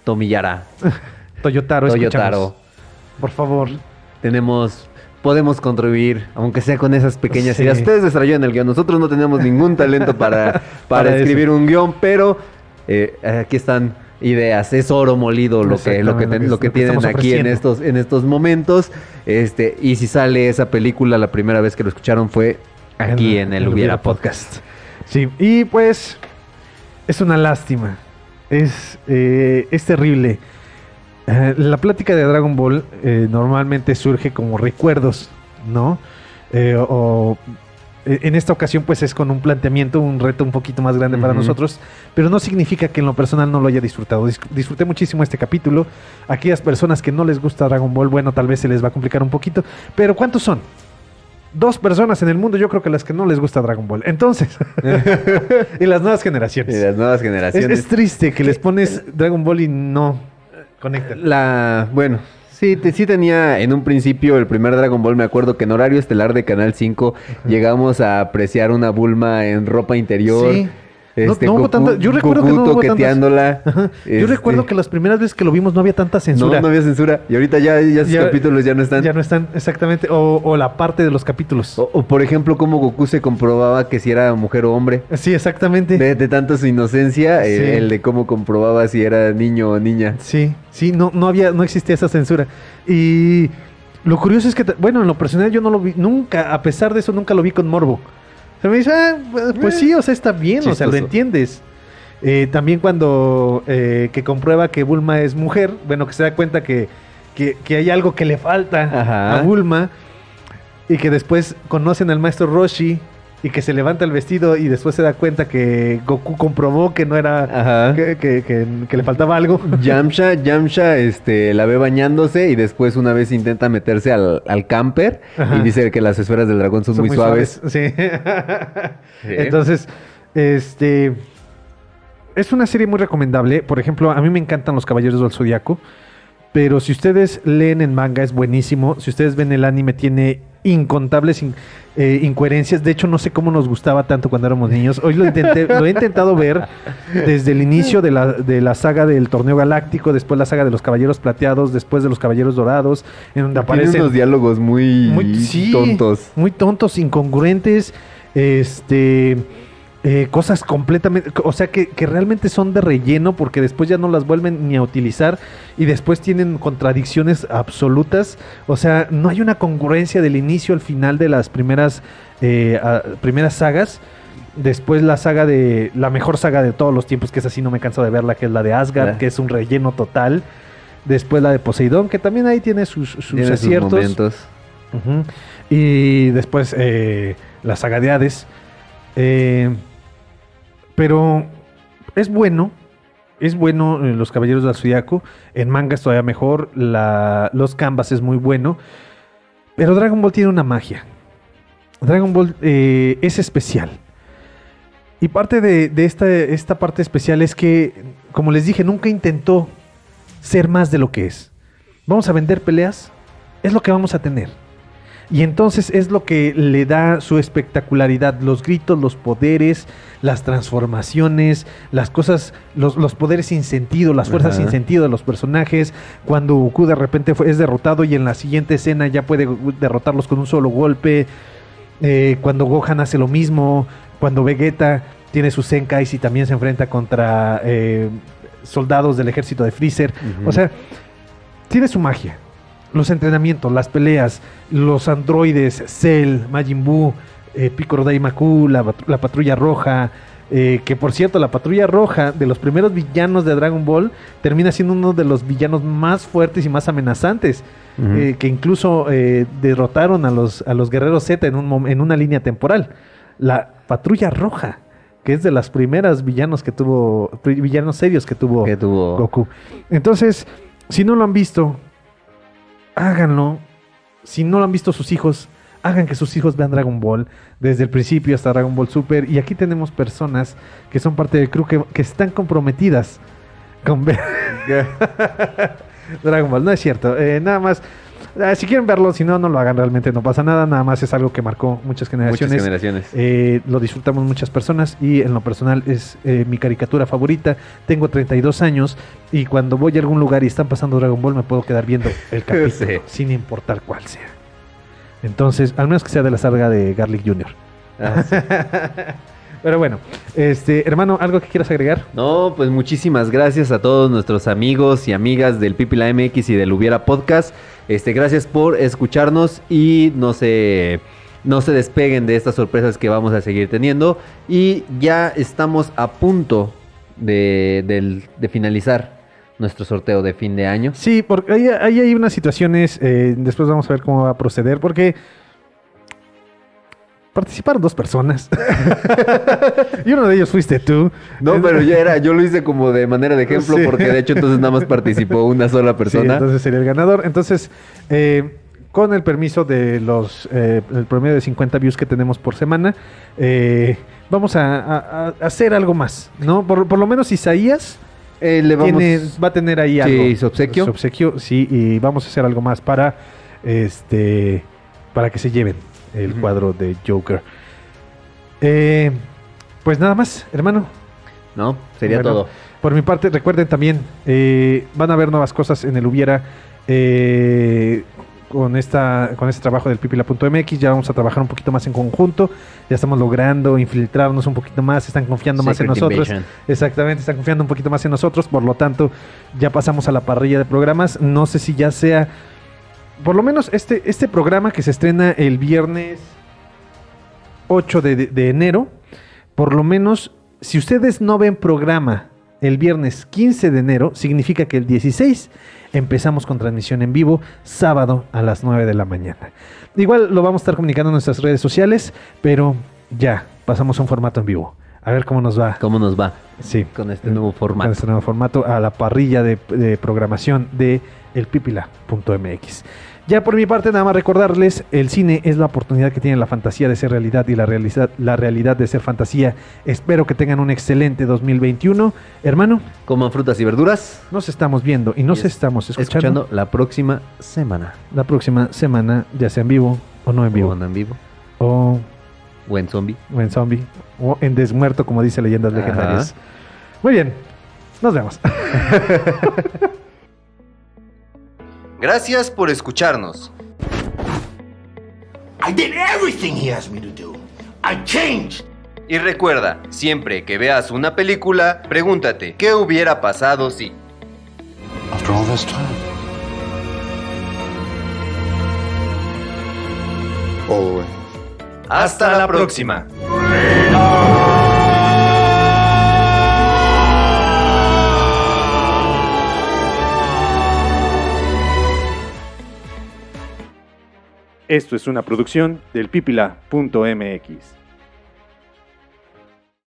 Tomiyara. Toyotaro. Por favor. Podemos contribuir, aunque sea con esas pequeñas ideas. Ustedes desarrollan el guión. Nosotros no tenemos ningún talento para escribir un guión, pero aquí están ideas. Es oro molido lo que tienen aquí en estos momentos. Y si sale esa película, la primera vez que lo escucharon fue aquí en el Hubiera Podcast. Sí, y pues es una lástima. Es terrible. La plática de Dragon Ball normalmente surge como recuerdos, ¿no? En esta ocasión pues es con un planteamiento, un reto un poquito más grande para nosotros, pero no significa que en lo personal no lo haya disfrutado. Disfruté muchísimo este capítulo. Aquellas personas que no les gusta Dragon Ball, bueno, tal vez se les va a complicar un poquito, pero ¿cuántos son? 2 personas en el mundo, yo creo que las que no les gusta Dragon Ball. Entonces, y las nuevas generaciones. Es triste que les pones Dragon Ball y no conectan. Bueno, sí tenía en un principio el primer Dragon Ball. Me acuerdo que en horario estelar de Canal 5 llegamos a apreciar una Bulma en ropa interior. Sí. No hubo tanta. Yo recuerdo que no hubo toqueteándola. Yo recuerdo que las primeras veces que lo vimos no había tanta censura. No había censura. Y ahorita ya esos capítulos ya no están. Ya no están, exactamente. O la parte de los capítulos. O por ejemplo, cómo Goku se comprobaba que si era mujer o hombre. Sí, exactamente. De tanto su inocencia, el de cómo comprobaba si era niño o niña. Sí, no existía esa censura. Y lo curioso es que, bueno, en lo personal yo no lo vi nunca. A pesar de eso, nunca lo vi con morbo. Se me dice, pues sí, o sea, está bien, chistoso. O sea, lo entiendes. También cuando que comprueba que Bulma es mujer, bueno, que se da cuenta que hay algo que le falta a Bulma, y que después conocen al maestro Roshi, y que se levanta el vestido y después se da cuenta que Goku comprobó que no era, que le faltaba algo. Yamcha la ve bañándose y después una vez intenta meterse al camper y dice que las esferas del dragón son muy suaves. Sí. Entonces, es una serie muy recomendable. Por ejemplo, a mí me encantan los Caballeros del Zodiaco, pero si ustedes leen el manga es buenísimo. Si ustedes ven el anime tiene incontables incoherencias. De hecho, no sé cómo nos gustaba tanto cuando éramos niños. Hoy lo he intentado ver desde el inicio de la saga del Torneo Galáctico, después la saga de los Caballeros Plateados, después de los Caballeros Dorados, en donde aparecen unos diálogos muy tontos. Muy tontos, incongruentes, cosas completamente, o sea, que realmente son de relleno, porque después ya no las vuelven ni a utilizar, y después tienen contradicciones absolutas. O sea, no hay una congruencia del inicio al final de las primeras sagas. Después la mejor saga de todos los tiempos, que es así, no me canso de verla, que es la de Asgard, que es un relleno total. Después la de Poseidón, que también ahí tiene sus aciertos. Sus momentos. Y después la saga de Hades. Pero es bueno Los Caballeros del Zodiaco. En manga es todavía mejor. Los Canvas es muy bueno. Pero Dragon Ball tiene una magia. Dragon Ball es especial. Y parte de esta parte especial es que, como les dije, nunca intentó ser más de lo que es. Vamos a vender peleas. es lo que vamos a tener. Y entonces es lo que le da su espectacularidad, los gritos, los poderes, las transformaciones, las cosas, los poderes sin sentido, las fuerzas sin sentido de los personajes, cuando Goku de repente es derrotado y en la siguiente escena ya puede derrotarlos con un solo golpe, cuando Gohan hace lo mismo, cuando Vegeta tiene sus Zenkais y también se enfrenta contra soldados del ejército de Freezer. O sea, tiene su magia. Los entrenamientos, las peleas, los androides, Cell, Majin Buu, Piccolo Daimaku, la Patrulla Roja, que por cierto, la Patrulla Roja de los primeros villanos de Dragon Ball termina siendo uno de los villanos más fuertes y más amenazantes, que incluso derrotaron a los Guerreros Z en una línea temporal. La Patrulla Roja, que es de las primeras villanos serios que tuvo Goku. Entonces, si no lo han visto, háganlo. Si no lo han visto sus hijos, hagan que sus hijos vean Dragon Ball desde el principio hasta Dragon Ball Super. Y aquí tenemos personas que son parte del crew que están comprometidas con ver Dragon Ball. No es cierto, nada más. Si quieren verlo, si no, no lo hagan, realmente no pasa nada. Nada más es algo que marcó muchas generaciones. Lo disfrutamos muchas personas y en lo personal es mi caricatura favorita. Tengo 32 años y cuando voy a algún lugar y están pasando Dragon Ball me puedo quedar viendo el capítulo sin importar cuál sea. Entonces, al menos que sea de la saga de Garlic Jr. Sí. Pero bueno, hermano, ¿algo que quieras agregar? No, pues muchísimas gracias a todos nuestros amigos y amigas del Pipila MX y del Hubiera Podcast. Gracias por escucharnos y no se despeguen de estas sorpresas que vamos a seguir teniendo. Y ya estamos a punto de finalizar nuestro sorteo de fin de año. Sí, porque ahí hay unas situaciones, después vamos a ver cómo va a proceder, porque participaron 2 personas. Y uno de ellos fuiste tú. No, pero yo lo hice como de manera de ejemplo, sí. Porque de hecho entonces nada más participó una sola persona. Sí, entonces sería el ganador. Entonces, con el permiso de el promedio de 50 views que tenemos por semana, vamos a hacer algo más, ¿no? Por lo menos Isaías va a tener ahí algo. Sí, su obsequio. Su obsequio, sí, y vamos a hacer algo más para que se lleven el cuadro de Joker. Pues nada más, hermano. No, sería todo. Por mi parte, recuerden también, van a haber nuevas cosas en el Hubiera con este trabajo del pipila.mx. Ya vamos a trabajar un poquito más en conjunto. Ya estamos logrando infiltrarnos un poquito más. Están confiando más en nosotros. Exactamente, están confiando un poquito más en nosotros. Por lo tanto, ya pasamos a la parrilla de programas. No sé si ya sea... Por lo menos este programa que se estrena el viernes 8 de enero, por lo menos, si ustedes no ven programa el viernes 15 de enero, significa que el 16 empezamos con transmisión en vivo, sábado a las 9 de la mañana. Igual lo vamos a estar comunicando en nuestras redes sociales, pero ya pasamos a un formato en vivo. A ver cómo nos va. ¿Cómo nos va? Sí. Con este nuevo formato. Con este nuevo formato a la parrilla de programación de elpipila.mx. Ya por mi parte, nada más recordarles, el cine es la oportunidad que tiene la fantasía de ser realidad y la realidad de ser fantasía. Espero que tengan un excelente 2021. Hermano, coman frutas y verduras. Nos estamos viendo y nos estamos escuchando la próxima semana. La próxima semana, ya sea en vivo o no en vivo. O no en vivo. O en zombie. O en zombie. O en desmuerto, como dice Leyendas Legendarias. Muy bien. Nos vemos. Gracias por escucharnos. I did everything he asked me to do. I changed. Y recuerda, siempre que veas una película, pregúntate, ¿qué hubiera pasado si? After all this time. Always. Hasta la próxima. Esto es una producción del pipila.mx.